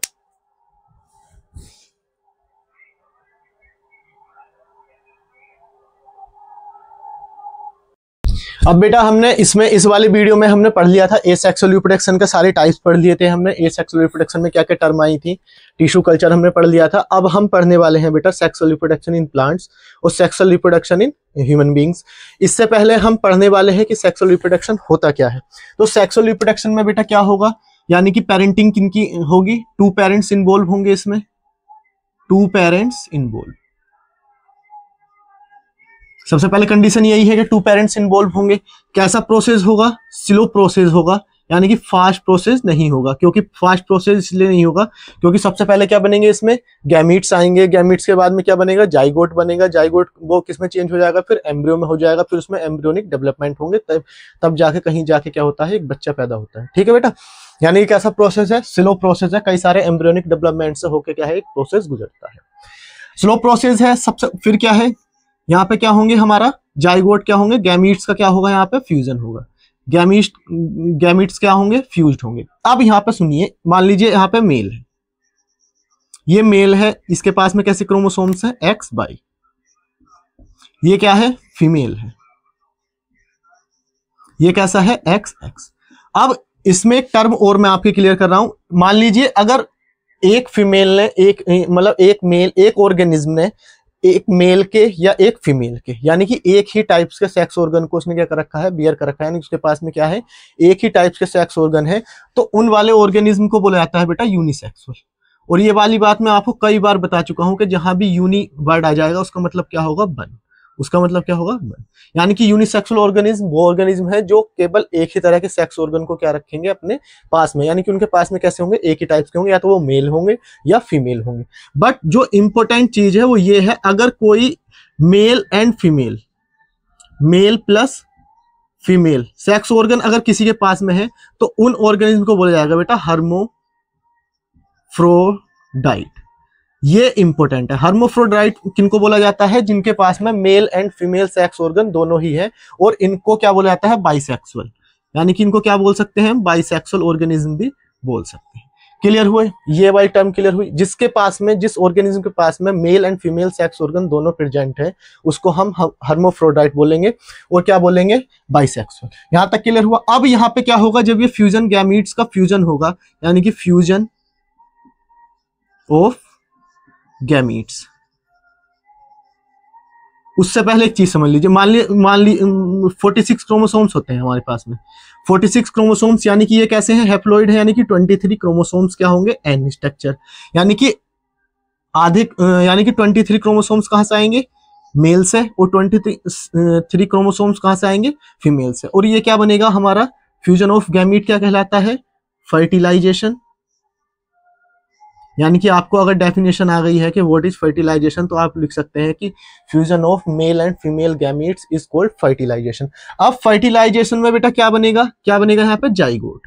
अब बेटा हमने इसमें इस वाले वीडियो में हमने पढ़ लिया था एसेक्सुअल रिप्रोडक्शन के सारे टाइप्स पढ़ लिए थे हमने। एसेक्सुअल रिप्रोडक्शन में क्या क्या टर्म आई थी, टिश्यू कल्चर हमने पढ़ लिया था। अब हम पढ़ने वाले हैं बेटा सेक्सुअल रिप्रोडक्शन इन प्लांट्स और sexual reproduction in human beings. इससे पहले हम पढ़ने वाले हैं कि सेक्सुअल रिप्रोडक्शन होता क्या है। तो सेक्सुअल रिप्रोडक्शन में बेटा क्या होगा, यानी कि पेरेंटिंग किनकी होगी, 2 पेरेंट्स इन्वॉल्व होंगे इसमें, 2 पेरेंट्स इन्वॉल्व। सबसे पहले कंडीशन यही है कि 2 पेरेंट्स इन्वॉल्व होंगे। कैसा प्रोसेस होगा, स्लो प्रोसेस होगा, यानी कि फास्ट प्रोसेस नहीं होगा। क्योंकि फास्ट प्रोसेस इसलिए नहीं होगा क्योंकि सबसे पहले क्या बनेंगे इसमें, गैमीट्स आएंगे। गैमीट्स के बाद में क्या बनेगा, जाइगोट बनेगा। जाइगोट वो किसमें चेंज हो जाएगा, फिर एम्ब्रियो में हो जाएगा, फिर उसमें एम्ब्रियोनिक डेवलपमेंट होंगे, तब जाके कहीं जाके क्या होता है, एक बच्चा पैदा होता है। ठीक है बेटा, यानी कि कैसा प्रोसेस है, स्लो प्रोसेस है। कई सारे एम्ब्रियोनिक डेवलपमेंट से होकर क्या है, एक प्रोसेस गुजरता है, स्लो प्रोसेस है। सबसे फिर क्या है, यहाँ पे क्या होंगे हमारा जाइगोट, क्या होंगे गैमीट्स का क्या होगा, यहाँ पे फ्यूजन होगा। गैमीट्स क्या होंगे, फ्यूज्ड होंगे। अब यहाँ पे सुनिए, मान लीजिए यहाँ पे मेल है, ये मेल है, इसके पास में कैसे क्रोमोसोम्स है, XY। ये क्या है, फीमेल है, ये कैसा है, XX। अब इसमें एक टर्म और मैं आपके क्लियर कर रहा हूं। मान लीजिए अगर एक फीमेल ने एक ऑर्गेनिज्म ने एक मेल के या एक फीमेल के, यानी कि एक ही टाइप्स के सेक्स ऑर्गन को उसने क्या कर रखा है, बियर कर रखा है, यानी उसके पास में क्या है, एक ही टाइप्स के सेक्स ऑर्गन है, तो उन वाले ऑर्गेनिज्म को बोला जाता है बेटा यूनिसेक्सुअल। और ये वाली बात मैं आपको कई बार बता चुका हूं कि जहां भी यूनि वर्ड आ जाएगा उसका मतलब क्या होगा, वन। उसका मतलब क्या होगा, वन। यानी कि यूनिसेक्सुअल ऑर्गेनिज्म वो ऑर्गेनिज्म है जो केवल एक ही तरह के सेक्स ऑर्गन को क्या रखेंगे अपने पास में, यानी कि उनके पास में कैसे होंगे, एक ही टाइप्स के होंगे, या तो वो मेल होंगे या फीमेल होंगे। बट जो इंपॉर्टेंट चीज है वो ये है, अगर कोई male and female, male plus female sex organ अगर किसी के पास में है, तो उन ऑर्गेनिज्म को बोला जाएगा बेटा हर्मोफ्रोडाइट। ये इंपॉर्टेंट है। हर्मोफ्रोडाइट किनको बोला जाता है, जिनके पास में mail and female sex organ दोनों ही है, और इनको क्या बोला जाता है, बाइसेक्सुअल। यानी कि इनको क्या बोल सकते हैं, बाइसेक्सुअल ऑर्गेनिज्म भी बोल सकते हैं। क्लियर हुए, ये वाली टर्म क्लियर हुई। जिसके पास में, जिस ऑर्गेनिज्म के पास में mail and female sex organ दोनों प्रेजेंट है, उसको हम हर्मोफ्रोडाइट बोलेंगे, और क्या बोलेंगे, बाइसेक्सुअल। यहां तक क्लियर हुआ। अब यहाँ पे क्या होगा, जब ये फ्यूजन गैमीट्स का फ्यूजन होगा, यानी कि फ्यूजन ऑफ गैमीट्स, उससे पहले एक चीज समझ लीजिए। मान ली 46 क्रोमोसोम्स होते हैं हमारे पास में। 46 क्रोमोसोम्स यानी कि ये कैसे हैं, हैप्लॉइड है, यानी कि 23 क्रोमोसोम्स क्या होंगे, एन स्ट्रक्चर। यानी कि यानी कि 23 क्रोमोसोम्स कहां से आएंगे, मेल से, और 23 क्रोमोसोम्स कहां से आएंगे, फीमेल से। और ये क्या बनेगा हमारा, फ्यूजन ऑफ गैमीट क्या कहलाता है, फर्टिलाइजेशन। यानी कि आपको अगर डेफिनेशन आ गई है कि व्हाट इज फर्टिलाइजेशन, तो आप लिख सकते हैं कि fusion of male and female gametes is called fertilisation. अब फर्टिलाइजेशन में बेटा क्या बनेगा, यहाँ पे जाइगोट।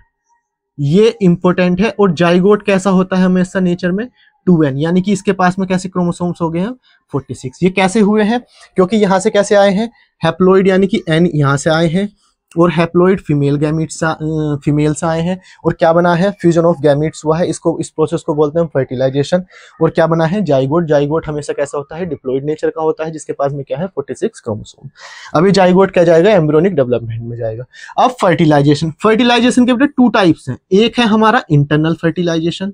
ये इंपॉर्टेंट है। और जाइगोट कैसा होता है हमेशा नेचर में, 2n, यानी कि इसके पास में कैसे क्रोमोसोम्स हो गए हैं, 46। ये कैसे हुए हैं, क्योंकि यहां से कैसे आए हैं, हैप्लॉइड, यानी कि n यहां से आए हैं, और हैप्लॉइड फीमेल गैमीट्स फीमेल से आए हैं, और क्या बना है, फ्यूजन ऑफ गैमीट्स हुआ है। इसको, इस प्रोसेस को बोलते हैं फर्टिलाइजेशन। और क्या बना है, जाइगोट। जाइगोट हमेशा कैसा होता है, डिप्लॉइड नेचर का होता है, जिसके पास में क्या है, 46 क्रोमोसोम। अभी जाइगोट क्या जाएगा, एम्ब्रियोनिक डेवलपमेंट में जाएगा। अब फर्टिलाइजेशन, फर्टिलाइजेशन के बेटे 2 टाइप्स हैं। एक है हमारा इंटरनल फर्टिलाइजेशन,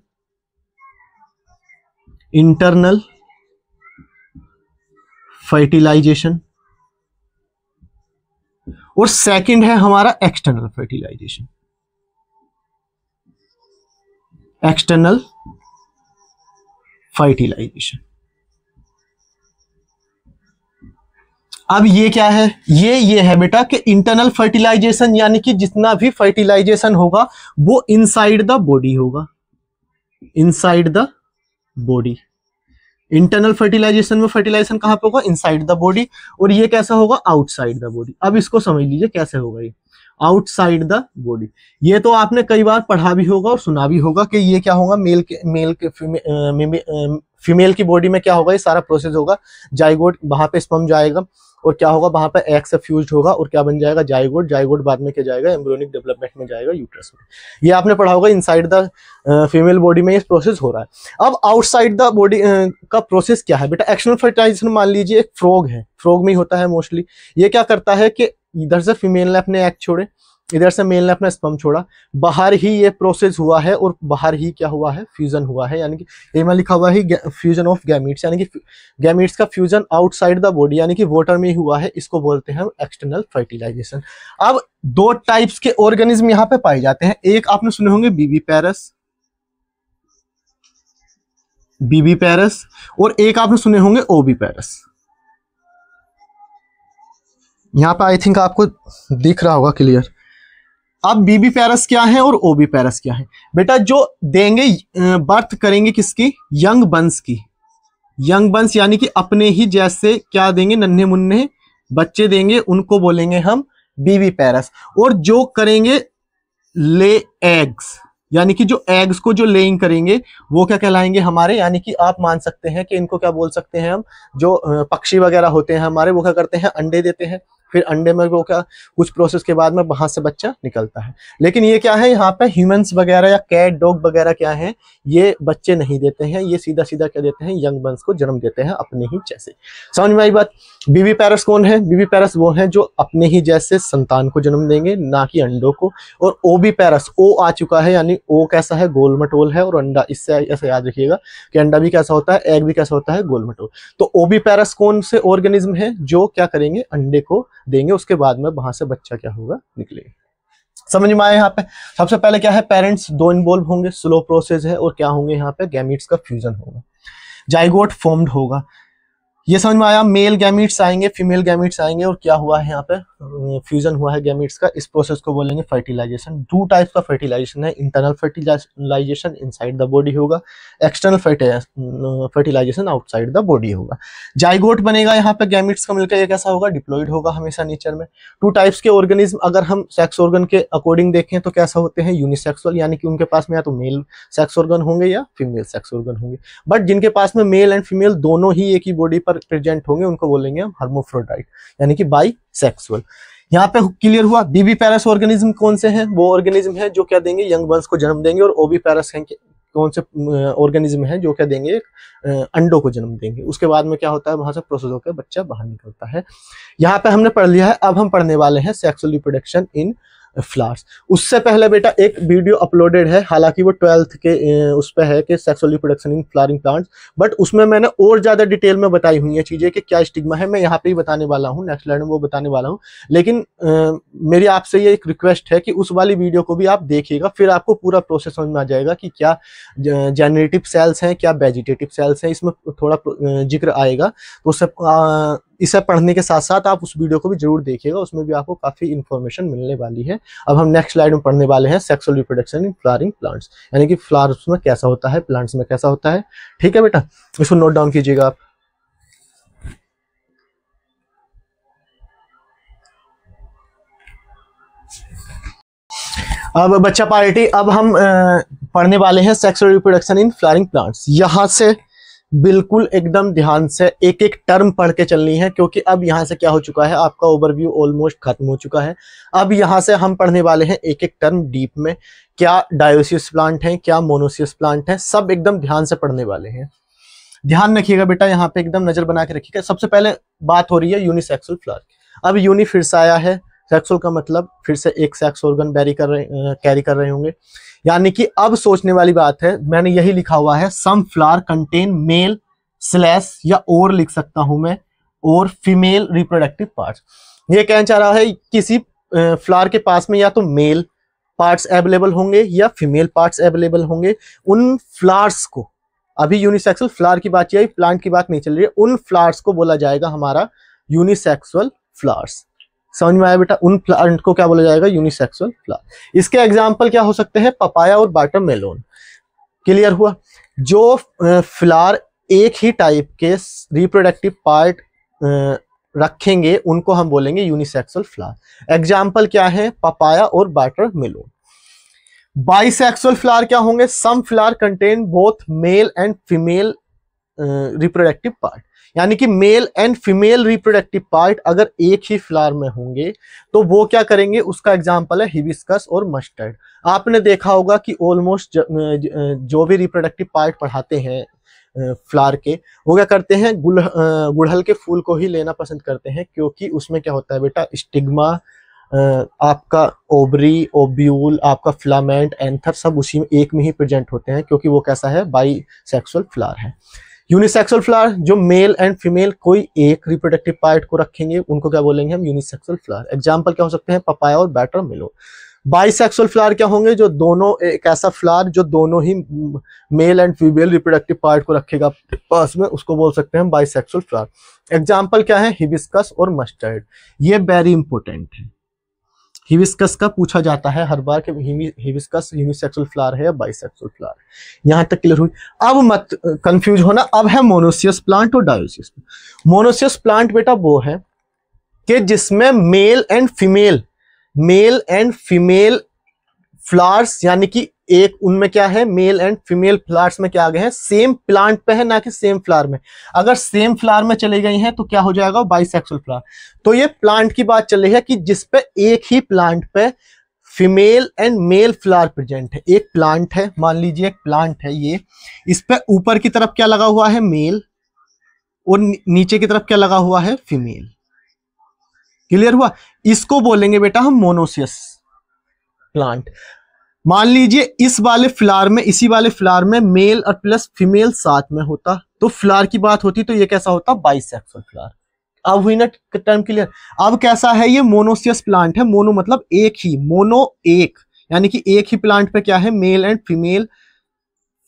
इंटरनल फर्टिलाइजेशन, और सेकंड है हमारा एक्सटर्नल फर्टिलाइजेशन, एक्सटर्नल फर्टिलाइजेशन। अब ये क्या है, ये है बेटा कि इंटरनल फर्टिलाइजेशन, यानी कि जितना भी फर्टिलाइजेशन होगा वो इनसाइड द बॉडी होगा, inside the body. Internal fertilisation में फर्टिलाइजेशन कहां पे होगा, इनसाइड द बॉडी। और ये कैसा होगा, आउटसाइड द बॉडी। अब इसको समझ लीजिए कैसे होगा ये, आउटसाइड द बॉडी। ये तो आपने कई बार पढ़ा भी होगा और सुना भी होगा कि ये क्या होगा, फीमेल की बॉडी में क्या होगा, ये सारा प्रोसेस होगा। जाइगोट, वहां पे स्पर्म जाएगा, और क्या होगा, वहां पे एग से फ्यूज्ड होगा, और क्या बन जाएगा, जाइगोट। जाइगोट बाद में क्या जाएगा, एम्ब्रियोनिक डेवलपमेंट में जाएगा, यूट्रस में। ये आपने पढ़ा होगा, इनसाइड द फीमेल बॉडी में ये प्रोसेस हो रहा है। अब आउटसाइड द बॉडी का प्रोसेस क्या है बेटा, एक्सटर्नल फर्टिलाइजेशन। मान लीजिए एक फ्रॉग है, फ्रॉग में ही होता है मोस्टली। ये क्या करता है कि इधर से फीमेल ने अपने एग छोड़े, इधर से मेल ने अपना स्पर्म छोड़ा, बाहर ही ये प्रोसेस हुआ है और बाहर ही क्या हुआ है, फ्यूजन हुआ है। यानी कि ये में लिखा हुआ है फ्यूजन ऑफ गैमीट्स, यानी कि गैमीट्स का फ्यूजन आउटसाइड द बॉडी यानी कि वाटर में ही हुआ है, इसको बोलते हैं हम एक्सटर्नल फर्टिलाइजेशन। अब दो टाइप्स के ऑर्गेनिज्म यहाँ पे पाए जाते हैं, एक आपने सुने होंगे बीबी पैरस और एक आपने सुने होंगे ओबी पैरस। यहाँ पे आई थिंक आपको दिख रहा होगा क्लियर। अब बीबी पैरस क्या है और ओबी पैरस क्या है बेटा, जो देंगे बर्थ करेंगे किसकी, यंग बंस की, यंग बंस यानी कि अपने ही जैसे क्या देंगे, नन्हे मुन्ने बच्चे देंगे, उनको बोलेंगे हम बीबी पैरस। और जो करेंगे ले एग्स, यानी कि जो एग्स को जो लेइंग करेंगे वो क्या कहलाएंगे हमारे, यानी कि आप मान सकते हैं कि इनको क्या बोल सकते हैं हम, जो पक्षी वगैरह होते हैं हमारे, वो क्या करते हैं, अंडे देते हैं, फिर अंडे में वो क्या कुछ प्रोसेस के बाद में वहां से बच्चा निकलता है। लेकिन ये क्या है, यहाँ पे ह्यूमंस वगैरह या कैट डॉग वगैरह क्या है, ये बच्चे नहीं देते हैं, ये सीधा सीधा क्या देते हैं, यंग बंस को जन्म देते हैं अपने ही जैसे। समझ में आई बात। बीबी पैरस कौन है, बीबी पैरस वो हैं जो अपने ही जैसे संतान को जन्म देंगे, ना कि अंडों को। और ओबी पैरस, ओ आ चुका है, यानी ओ कैसा है, गोल मटोल है, और अंडा, इससे ऐसे याद रखिएगा कि अंडा भी कैसा होता है, एग भी कैसा होता है, गोल मटोल। तो ओबी पैरस कौन से ऑर्गेनिज्म है, जो क्या करेंगे, अंडे को देंगे, उसके बाद में वहां से बच्चा क्या होगा, निकलेगा। समझ में आया। यहाँ पे सबसे पहले क्या है, पेरेंट्स दो इन्वॉल्व होंगे, स्लो प्रोसेस है, और क्या होंगे यहाँ पे, गैमीट्स का फ्यूजन होगा, जाइगोट फॉर्म्ड होगा। ये समझ में आया। मेल गैमीट्स आएंगे, फीमेल गैमीट्स आएंगे, और क्या हुआ है यहाँ पे, फ्यूजन हुआ है गैमीट्स का। इस प्रोसेस को बोलेंगे फर्टिलाइजेशन। टू टाइप्स का फर्टिलाइजेशन है, internal fertilisation inside the body होगा, external fertilisation outside the body होगा। जाइगोट बनेगा यहाँ पे गैमीट्स का मिलकर, ये कैसा होगा, डिप्लॉइड होगा हमेशा नेचर में। टू टाइप्स के ऑर्गेनिज्म अगर हम सेक्स ऑर्गन के अकॉर्डिंग देखें तो कैसा होते हैं, यूनिसेक्सुअल, यानी कि उनके पास में या तो मेल सेक्स ऑर्गन होंगे या फीमेल सेक्स ऑर्गन होंगे। बट जिनके पास में मेल एंड फीमेल दोनों ही एक ही बॉडी पर प्रेजेंट होंगे, उनको बोलेंगे हम हर्माफ्रोडाइट, यानी कि बाई सेक्सुअल। यहाँ पे क्लियर हुआ। बीबी पैरस ऑर्गेनिज्म कौन से हैं, वो ऑर्गेनिज्म है जो क्या देंगे, यंग बंस को जन्म देंगे। और ओबी पैरस हैं कौन से ऑर्गेनिज्म है, जो क्या देंगे, अंडों को जन्म देंगे। उसके बाद में क्या होता है, वहां से प्रोसेस होकर बच्चा बाहर निकलता है। यहाँ पे हमने पढ़ लिया है। अब हम पढ़ने वाले हैं सेक्सुअल रिप्रोडक्शन इन फ्लावर्स। उससे पहले बेटा एक वीडियो अपलोडेड है, हालांकि वो 12th के उस पे है कि sexual reproduction in flowering plants, but उसमें मैंने और ज्यादा डिटेल में बताई हुई है चीजें कि क्या स्टिग्मा है। मैं यहाँ पे ही बताने वाला हूँ, नेक्स्ट स्लाइड में वो बताने वाला हूँ। लेकिन मेरी आपसे ये एक रिक्वेस्ट है कि उस वाली वीडियो को भी आप देखिएगा, फिर आपको पूरा प्रोसेस समझ में आ जाएगा कि क्या जेनरेटिव सेल्स हैं, क्या वेजिटेटिव सेल्स हैं, इसमें थोड़ा जिक्र आएगा। तो उससे इसे पढ़ने के साथ साथ आप उस वीडियो को भी जरूर देखिएगा, उसमें भी आपको काफी इंफॉर्मेशन मिलने वाली है। अब हम नेक्स्ट स्लाइड में पढ़ने वाले हैं sexual reproduction in flowering plants, यानी कि फ्लावर्स में कैसा होता है, प्लांट्स में कैसा होता है। ठीक है बेटा, इसको नोट डाउन कीजिएगा आप। अब बच्चा पार्टी, अब हम पढ़ने वाले हैं sexual reproduction in flowering plants. यहां से बिल्कुल एकदम ध्यान से एक एक टर्म पढ़ के चलनी है, क्योंकि अब यहाँ से क्या हो चुका है, आपका ओवरव्यू ऑलमोस्ट खत्म हो चुका है। अब यहाँ से हम पढ़ने वाले हैं एक एक टर्म डीप में, क्या डायोसियस प्लांट है, क्या मोनोसियस प्लांट है, सब एकदम ध्यान से पढ़ने वाले हैं। ध्यान रखिएगा बेटा, यहाँ पे एकदम नजर बना के रखिएगा। सबसे पहले बात हो रही है यूनिसेक्सुअल फ्लावर। अब यूनि फिर से आया है, सेक्सुअल का मतलब फिर से एक सेक्स ऑर्गन कैरी कर रहे होंगे, यानी कि अब सोचने वाली बात है। मैंने यही लिखा हुआ है, some flower contain male slash या और लिख सकता हूं मैं, और फीमेल रिप्रोडक्टिव पार्ट्स। ये कहना चाह रहा है किसी फ्लावर के पास में या तो मेल पार्ट्स अवेलेबल होंगे या फीमेल पार्ट्स अवेलेबल होंगे। उन फ्लावर्स को, अभी यूनिसेक्सुअल फ्लावर की बात यही, प्लांट की बात नहीं चल रही है, उन फ्लावर्स को बोला जाएगा हमारा यूनिसेक्सुअल फ्लावर्स। समझ में आया बेटा, उन प्लांट को क्या बोला जाएगा, यूनिसेक्सुअल फ्लावर। इसके एग्जांपल क्या हो सकते हैं, पपाया और वाटरमेलोन। क्लियर हुआ। जो फ्लावर एक ही टाइप के रिप्रोडक्टिव पार्ट रखेंगे उनको हम बोलेंगे यूनिसेक्सुअल फ्लावर। एग्जांपल क्या है, पपाया और वाटरमेलोन। बाइसेक्सुअल फ्लावर क्या होंगे, some flower contain both male and female reproductive part, यानी कि male and female reproductive part अगर एक ही फ्लावर में होंगे तो वो क्या करेंगे, उसका एग्जांपल है हिबिस्कस और मस्टर्ड। आपने देखा होगा कि ऑलमोस्ट जो भी रिप्रोडक्टिव पार्ट पढ़ाते हैं फ्लावर के, वो क्या करते हैं, गुड़हल के फूल को ही लेना पसंद करते हैं, क्योंकि उसमें क्या होता है बेटा, स्टिग्मा, आपका ओवरी, ओब्यूल, आपका फिलामेंट, एंथर सब उसी में एक में ही प्रेजेंट होते हैं, क्योंकि वो कैसा है, बाई सेक्सुअल फ्लावर है। यूनिसेक्सुअल फ्लावर, जो मेल एंड फीमेल कोई एक रिप्रोडक्टिव पार्ट को रखेंगे, उनको क्या बोलेंगे हम, यूनिसेक्सुअल फ्लावर। एग्जांपल क्या हो सकते हैं, पपाया और वाटरमेलन। बाइसेक्सुअल फ्लावर क्या होंगे, जो दोनों, एक ऐसा फ्लावर जो दोनों ही male and female reproductive part को रखेगा पास में, उसको बोल सकते हैं बाइसेक्सुअल फ्लावर। एग्जांपल क्या है, हिबिस्कस और मस्टर्ड। ये वेरी इंपॉर्टेंट है, हिबिस्कस का पूछा जाता है हर बार कि हिबिस्कस यूनिसेक्सुअल फ्लावर है या बाइसेक्सुअल फ्लावर। यहां तक क्लियर हुई। अब मत कंफ्यूज होना, अब है मोनोसियस प्लांट और डायोसियस। मोनोसियस प्लांट बेटा वो है कि जिसमें मेल एंड फीमेल फ्लावर्स, यानी कि एक उनमें क्या है, मेल एंड फीमेल फ्लावर्स में क्या आ गए हैं, सेम प्लांट पे है, ना कि सेम फ्लावर में। अगर सेम फ्लावर में चले गए हैं तो क्या हो जाएगा, बाइसेक्सुअल फ्लावर। तो ये प्लांट की बात चल रही है कि जिसपे एक ही प्लांट पे female and male flower present है। एक प्लांट है, मान लीजिए एक प्लांट है ये, इस पे ऊपर की तरफ क्या लगा हुआ है, मेल, और नीचे की तरफ क्या लगा हुआ है, फीमेल। क्लियर हुआ। इसको बोलेंगे बेटा हम मोनोसियस प्लांट। मान लीजिए इस वाले फ्लावर में, इसी वाले फ्लावर में मेल और प्लस फीमेल साथ में होता तो फ्लावर की बात होती, तो ये कैसा होता, बाइसेक्सुअल फ्लावर। अब हुई ना टर्म क्लियर। अब कैसा है, ये मोनोसियस प्लांट है। मोनो मतलब एक ही, मोनो एक, यानी कि एक ही प्लांट पे क्या है, मेल एंड फीमेल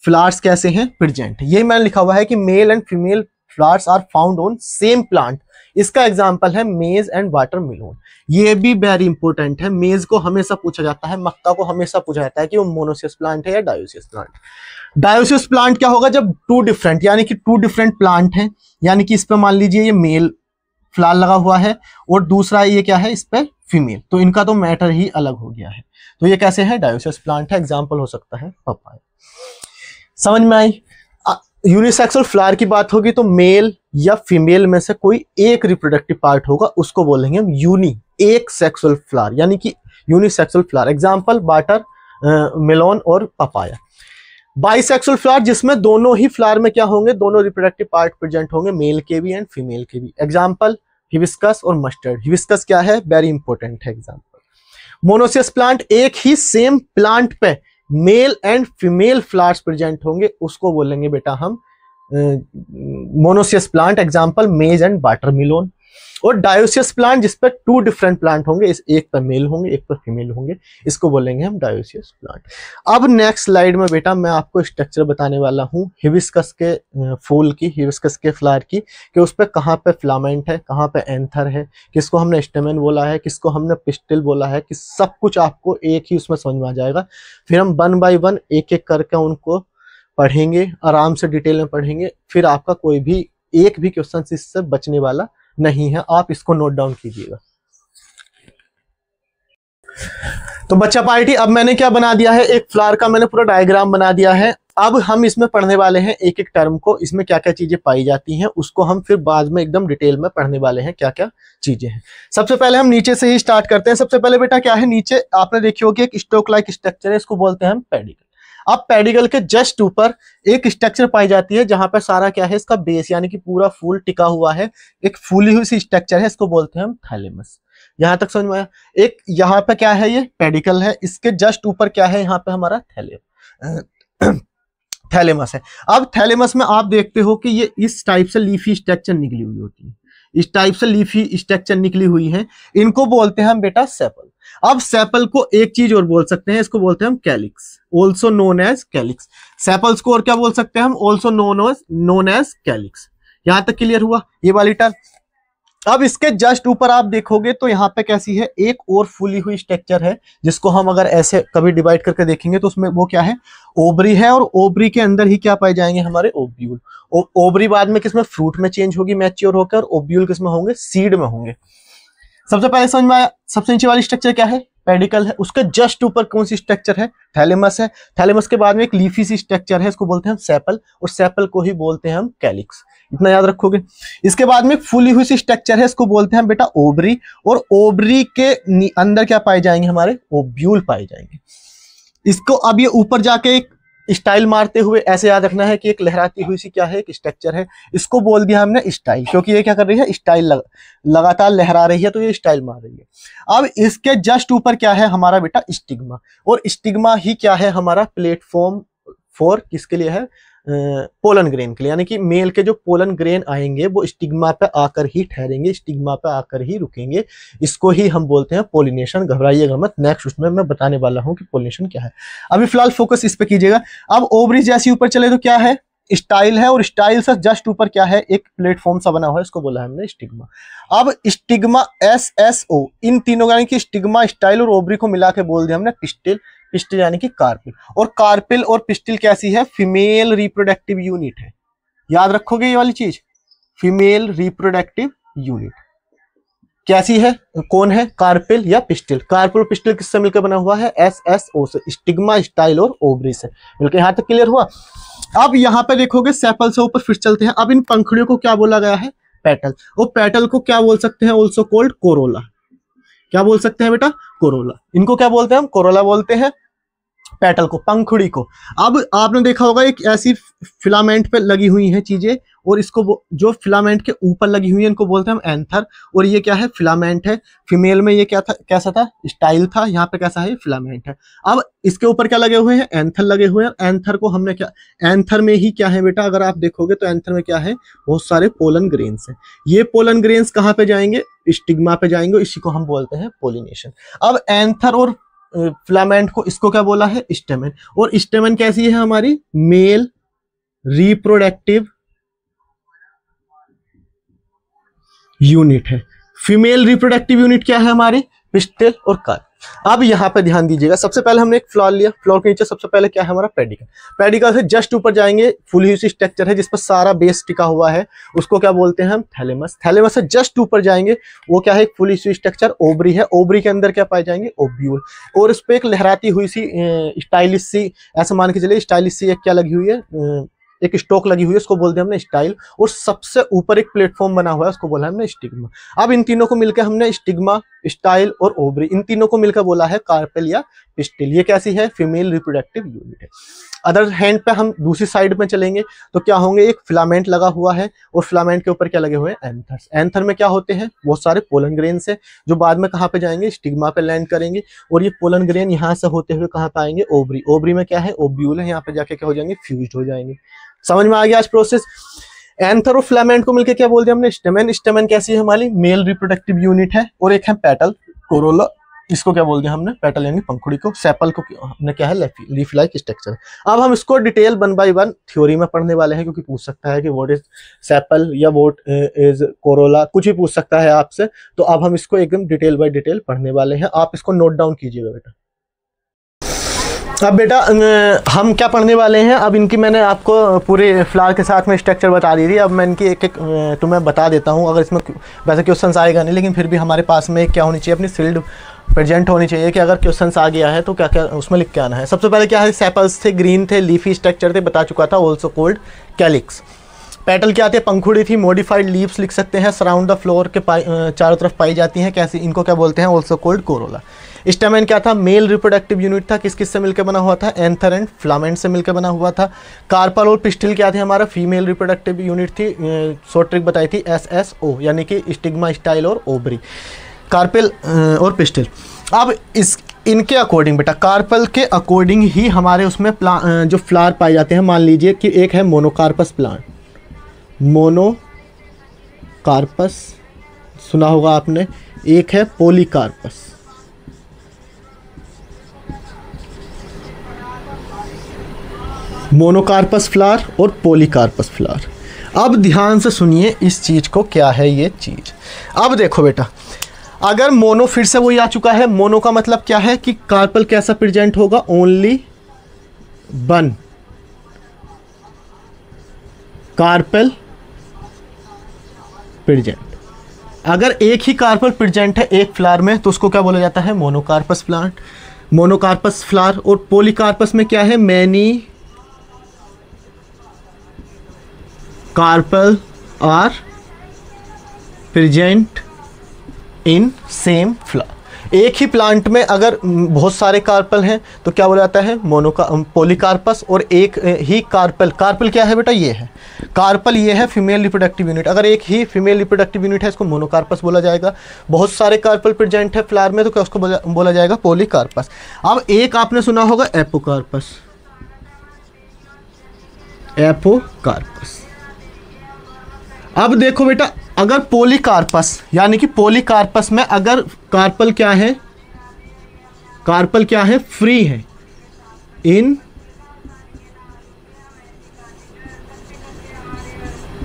फ्लावर्स कैसे हैं, प्रेजेंट। ये मैंने लिखा हुआ है कि male and female flowers are found on same plant. इसका एग्जांपल है मेज एंड वाटरमेलन। ये भी वेरी इंपॉर्टेंट है। मेज को हमेशा पूछा जाता है, मक्का को हमेशा पूछा जाता है कि वो मोनोसियस प्लांट है या डायोसियस प्लांट। डायोसियस प्लांट क्या होगा, जब टू डिफरेंट, यानी कि टू डिफरेंट प्लांट है, यानी कि इस पे मान लीजिए ये मेल फ्लावर लगा हुआ है और दूसरा ये क्या है, इस पे फीमेल, तो इनका तो मैटर ही अलग हो गया है। तो ये कैसे है, डायोसियस प्लांट है। एग्जाम्पल हो सकता है पपाया। समझ में आई। यूनिसेक्सुअल फ्लावर की बात होगी तो मेल या फीमेल में से कोई एक रिप्रोडक्टिव पार्ट होगा, उसको बोलेंगे हम एक सेक्सुअल फ्लावर, यानी कि unisexual flower. Example watermelon और पपाया। बाइसेक्सुअल फ्लावर, जिसमें दोनों ही फ्लावर में क्या होंगे, दोनों रिप्रोडक्टिव पार्ट प्रेजेंट होंगे, मेल के भी एंड फीमेल के भी। एग्जांपल हिबिस्कस और मस्टर्ड। हिबिस्कस क्या है, वेरी इंपॉर्टेंट है एग्जांपल। मोनोसियस प्लांट, एक ही सेम प्लांट पे male and female flowers present होंगे, उसको बोलेंगे बेटा हम monoecious plant. Example maize and watermelon. और डायोसियस प्लांट, जिसपे टू डिफरेंट प्लांट होंगे, इस एक पर मेल होंगे एक पर फीमेल होंगे, इसको बोलेंगे हम डायोसियस प्लांट। अब नेक्स्ट स्लाइड में बेटा मैं आपको स्ट्रक्चर बताने वाला हूँ हिबिस्कस के फूल की, हिबिस्कस के फ्लावर की, कि उस पर कहाँ पे फिलामेंट है, कहाँ पे एंथर है, किसको हमने स्टेमेन बोला है, किसको हमने पिस्टिल बोला है, कि सब कुछ आपको एक ही उसमें समझ में आ जाएगा। फिर हम 1 बाय 1 एक एक करके उनको पढ़ेंगे, आराम से डिटेल में पढ़ेंगे। फिर आपका कोई भी एक भी क्वेश्चन इससे बचने वाला नहीं है, आप इसको नोट डाउन कीजिएगा। तो बच्चा पार्टी, अब मैंने क्या बना दिया है, एक फ्लावर का मैंने पूरा डायग्राम बना दिया है। अब हम इसमें पढ़ने वाले हैं एक एक टर्म को, इसमें क्या क्या चीजें पाई जाती हैं उसको हम फिर बाद में एकदम डिटेल में पढ़ने वाले हैं, क्या क्या चीजें हैं। सबसे पहले हम नीचे से ही स्टार्ट करते हैं। सबसे पहले बेटा क्या है, नीचे आपने देखी होगी एक स्टोक लाइक स्ट्रक्चर है, इसको बोलते हैं हम पेडिकल। अब पेडिकल के जस्ट ऊपर एक स्ट्रक्चर पाई जाती है जहां पर सारा क्या है, इसका बेस, यानी कि पूरा फूल टिका हुआ है, एक फूली हुई सी स्ट्रक्चर है, इसको बोलते हैं हम थैलेमस। यहां तक समझ में आया। एक यहाँ पे क्या है, ये पेडिकल है, इसके जस्ट ऊपर क्या है, यहाँ पे हमारा थैलेमस है। अब थैलेमस में आप देखते हो कि ये इस टाइप से लीफी स्ट्रक्चर निकली हुई होती है, इस टाइप से लीफी स्ट्रक्चर निकली हुई है, इनको बोलते हैं हम बेटा सेपल। अब सेपल को एक चीज और बोल सकते हैं, इसको बोलते हैं हम calyx, also known as calyx. Sepals को और क्या बोल सकते हैं हम, ऑल्सो नोन एज कैलिक्स। यहां तक क्लियर हुआ ये वाली टर्म। अब इसके जस्ट ऊपर आप देखोगे तो यहाँ पे कैसी है, एक और फूली हुई स्ट्रक्चर है, जिसको हम अगर ऐसे कभी डिवाइड करके देखेंगे तो उसमें वो क्या है, ओवरी है, और ओवरी के अंदर ही क्या पाए जाएंगे, हमारे ओव्यूल। ओवरी बाद में किसमें, फ्रूट में चेंज होगी मैच्योर होकर, और ओव्यूल किसमें होंगे, सीड में होंगे। सबसे पहले समझ में आया, सबसे नीचे वाली स्ट्रक्चर क्या है, पेडिकल है, उसके जस्ट ऊपर कौन सी स्ट्रक्चर है, थैलेमस है। थैलेमस के बाद में एक लीफी सी स्ट्रक्चर है, इसको बोलते हैं हम सेपल, और सेपल को ही बोलते हैं हम कैलिक्स। इतना याद रखोगे। इसके बाद में फूली हुई सी स्ट्रक्चर है, इसको बोलते हैं हम बेटा ओवरी, और ओवरी के अंदर क्या पाए जाएंगे, हमारे ओव्यूल पाए जाएंगे। इसको अब ये ऊपर जाके एक स्टाइल मारते हुए ऐसे याद रखना है कि एक लहराती हुई सी क्या है, एक स्ट्रक्चर है, इसको बोल दिया हमने स्टाइल, क्योंकि ये क्या कर रही है, स्टाइल लगातार लहरा रही है, तो ये स्टाइल मार रही है। अब इसके जस्ट ऊपर क्या है हमारा बेटा, स्टिग्मा, और स्टिग्मा ही क्या है हमारा, प्लेटफॉर्म फॉर किसके लिए है, पोलन ग्रेन के लिए, यानी कि मेल के जो पोलन ग्रेन आएंगे वो स्टिग्मा पे आकर ही ठहरेंगे, स्टिग्मा पे आकर ही रुकेंगे। इसको ही हम बोलते हैं पोलिनेशन। घबराइएगा मत, नेक्स्ट उसमें मैं बताने वाला हूं कि पोलिनेशन क्या है। अभी फिलहाल फोकस इस पे कीजिएगा। अब ओवरी जैसी ऊपर चले तो क्या है, स्टाइल है, और स्टाइल से जस्ट ऊपर क्या है, एक प्लेटफॉर्म सा बना हुआ है, इसको बोला है हमने स्टिग्मा। अब स्टिग्मा SSO, इन तीनों यानी कि स्टिग्मा, स्टाइल और ओवरी को मिला के बोल दिया हमने पिस्टिल। पिस्टिल यानी कि कार्पिल, और कार्पिल और पिस्टिल कैसी है, फीमेल रिप्रोडक्टिव यूनिट है। याद रखोगे ये वाली चीज, फीमेल रिप्रोडक्टिव यूनिट कैसी है, कौन है, कार्पिल या पिस्टिल। कार्पिल और पिस्टिल किससे मिलकर बना हुआ है, SSO से, स्टिग्मा, स्टाइल और ओवरी से मिलकर। यहां तक क्लियर हुआ। अब यहां पे देखोगे सेपल से ऊपर फिर चलते हैं। अब इन पंखुड़ियों को क्या बोला गया है, पेटल, और पेटल को क्या बोल सकते हैं, ऑल्सो कॉल्ड कोरोला। क्या बोल सकते हैं बेटा, कोरोला। इनको क्या बोलते हैं हम, कोरोला बोलते हैं पेटल को, पंखुड़ी को। अब आपने देखा होगा एक ऐसी फिलामेंट पे लगी हुई हैं चीजें, और इसको जो फिलामेंट के ऊपर लगी हुई है इनको बोलते हैं हम एंथर, और ये क्या है, फिलामेंट है। फीमेल में ये क्या था, कैसा था, स्टाइल था, यहाँ पे कैसा है, फिलामेंट है। अब इसके ऊपर क्या लगे हुए हैं, एंथर लगे हुए हैं। एंथर को हमने क्या, एंथर में ही क्या है बेटा, अगर आप देखोगे तो एंथर में क्या है, बहुत सारे पोलन ग्रेन्स हैं। ये पोलन ग्रेन्स कहाँ पे जाएंगे, स्टिग्मा पे जाएंगे, इसी को हम बोलते हैं पोलिनेशन। अब एंथर और फिलामेंट को, इसको क्या बोला है, स्टेमन, और स्टेमन कैसी है हमारी, मेल रिप्रोडक्टिव यूनिट है। फीमेल रिप्रोडक्टिव यूनिट क्या है हमारी, पिस्टिल और कार्प। अब यहां पे ध्यान दीजिएगा, सबसे पहले हमने एक फ्लोर लिया, फ्लोर के नीचे सबसे पहले क्या है हमारा, पेडिकल। पेडिकल से जस्ट ऊपर जाएंगे, फुल ह्यूसी स्ट्रक्चर है जिस पर सारा बेस टिका हुआ है, उसको क्या बोलते हैं हम, थैलेमस। थैलेमस से जस्ट ऊपर जाएंगे, वो क्या है, एक फुल ह्यूसी स्ट्रक्चर, ओवरी है। ओवरी के अंदर क्या पाए जाएंगे, ओव्यूल, और उस पर एक लहराती हुई सी स्टाइलिश सी, ऐसा मान के चलिए स्टाइलिश सी एक क्या लगी हुई है, एक स्टोक लगी हुई है, उसको बोलते हैं हमने स्टाइल, और सबसे ऊपर एक प्लेटफॉर्म बना हुआ है, उसको बोला हमने स्टिग्मा। अब इन तीनों को मिलकर हमने स्टिग्मा, स्टाइल और ओवरी, इन तीनों को मिलकर बोला है कार्पेल या पिस्टिल। ये कैसी है, फीमेल रिप्रोडक्टिव यूनिट है। अदर हैंड पे हम दूसरी साइड में चलेंगे तो क्या होंगे, एक फिलामेंट लगा हुआ है, और फिलामेंट के ऊपर क्या लगे हुए हैं, एंथर्स। एंथर में क्या होते हैं, बहुत सारे पोलन ग्रेन्स है, जो बाद में कहाँ पे जाएंगे, स्टिग्मा पे लैंड करेंगे, और ये पोलन ग्रेन यहाँ से होते हुए कहाँ पे आएंगे, ओवरी। ओवरी में क्या है, ओव्यूल है, यहाँ पे जाके क्या हो जाएंगे, फ्यूज्ड हो जाएंगे। समझ में आ गया आज प्रोसेस। एंथर और फिलामेंट को मिलकर क्या बोलते हैं हमने, स्टेमन। स्टेमन कैसी है हमारी, मेल रिप्रोडक्टिव यूनिट है। और एक है पेटल, कोरोला, इसको क्या बोल दिया हमने, पेटल यानी पंखुड़ी को। सेपल को हमने क्या है, लीफ लाइक स्ट्रक्चर। अब हम इसको डिटेल 1 बाय 1 थ्योरी में पढ़ने वाले हैं, क्योंकि पूछ सकता है कि व्हाट इज सेपल या व्हाट इज कोरोला, कुछ भी पूछ सकता है आपसे। तो अब हम इसको एकदम डिटेल बाय डिटेल पढ़ने वाले हैं, आप इसको नोट डाउन कीजिएगा बेटा। अब बेटा हम क्या पढ़ने वाले हैं, अब इनकी मैंने आपको पूरे फ्लावर के साथ में स्ट्रक्चर बता दी थी। अब मैं इनकी एक एक तुम्हें बता देता हूँ। अगर इसमें वैसे क्वेश्चंस आएगा नहीं, लेकिन फिर भी हमारे पास में क्या होनी चाहिए, अपनी फील्ड प्रेजेंट होनी चाहिए कि अगर क्वेश्चंस आ गया है तो क्या क्या उसमें लिख के आना है। सबसे पहले क्या है, सेपल्स थे, ग्रीन थे, लीफी स्ट्रक्चर थे, बता चुका था, ऑल्सो कोल्ड कैलिक्स। पेटल क्या थे, पंखुड़ी थी, मॉडिफाइड लीव्स लिख सकते हैं, सराउंड द फ्लोर के चारों तरफ पाई जाती हैं, कैसी, इनको क्या बोलते हैं, ऑल्सो कोल्ड कोरोला। स्टेमन क्या था, मेल रिप्रोडक्टिव यूनिट था, किस किस से मिलकर बना हुआ था, एंथर एंड फिलामेंट से मिलकर बना हुआ था। कार्पल और पिस्टिल क्या थे, हमारा फीमेल रिप्रोडक्टिव यूनिट थी, शॉर्ट ट्रिक बताई थी, SSO यानी कि स्टिग्मा, स्टाइल और ओवरी। कार्पेल और पिस्टिल। अब इस इनके अकॉर्डिंग बेटा, कार्पल के अकॉर्डिंग ही हमारे उसमें जो फ्लावर पाए जाते हैं। मान लीजिए कि एक है मोनोकार्पस प्लांट, मोनोकार्पस सुना होगा आपने, एक है पॉलीकार्पस। मोनोकार्पस फ्लावर और पॉलीकार्पस फ्लावर। अब ध्यान से सुनिए इस चीज को, क्या है ये चीज। अब देखो बेटा, अगर मोनो, फिर से वही आ चुका है, मोनो का मतलब क्या है कि कार्पल कैसा प्रेजेंट होगा, ओनली 1 कार्पल प्रेजेंट। अगर एक ही कार्पल प्रेजेंट है एक फ्लावर में तो उसको क्या बोला जाता है, मोनोकार्पस प्लांट, मोनोकार्पस फ्लावर। और पॉलीकार्पस में क्या है, many carpel are present in same flower. एक ही प्लांट में अगर बहुत सारे कार्पल हैं तो क्या बोला जाता है, पॉलीकार्पस। और एक ही कार्पल क्या है बेटा, ये है कार्पल, ये है फीमेल रिप्रोडक्टिव यूनिट। अगर एक ही फीमेल रिप्रोडक्टिव यूनिट है इसको मोनोकार्पस बोला जाएगा। बहुत सारे कार्पल प्रेजेंट है फ्लावर में तो क्या उसको बोला जाएगा, पॉलीकार्पस। अब एक आपने सुना होगा एपोकार्पस, एपोकार्पस। अब देखो बेटा, अगर पॉलीकार्पस यानी कि पॉलीकार्पस में अगर कार्पल क्या है, कार्पल क्या है, फ्री है इन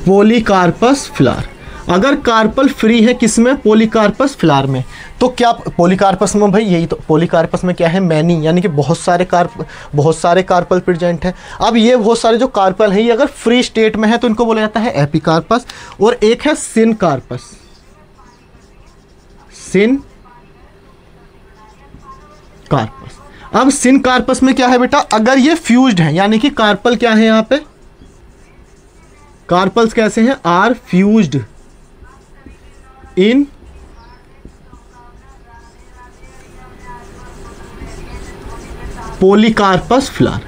पॉलीकार्पस फ्लावर। अगर कार्पल फ्री है किसमें, पॉलीकार्पस फ्लावर में, तो क्या पॉलीकार्पस में भाई यही तो, पॉलीकार्पस में क्या है, मैनी, यानी कि बहुत सारे कार्पल प्रेजेंट है। अब ये बहुत सारे जो कार्पल है ये अगर फ्री स्टेट में है तो इनको बोला जाता है एपिकार्पस। और एक है सिनकार्पस, सिनकार्पस। अब सिनकार्पस में क्या है बेटा, अगर ये फ्यूज्ड है यानी कि कार्पल क्या है, यहां पे कार्पल्स कैसे हैं, आर फ्यूज्ड इन पॉलीकार्पस फ्लावर।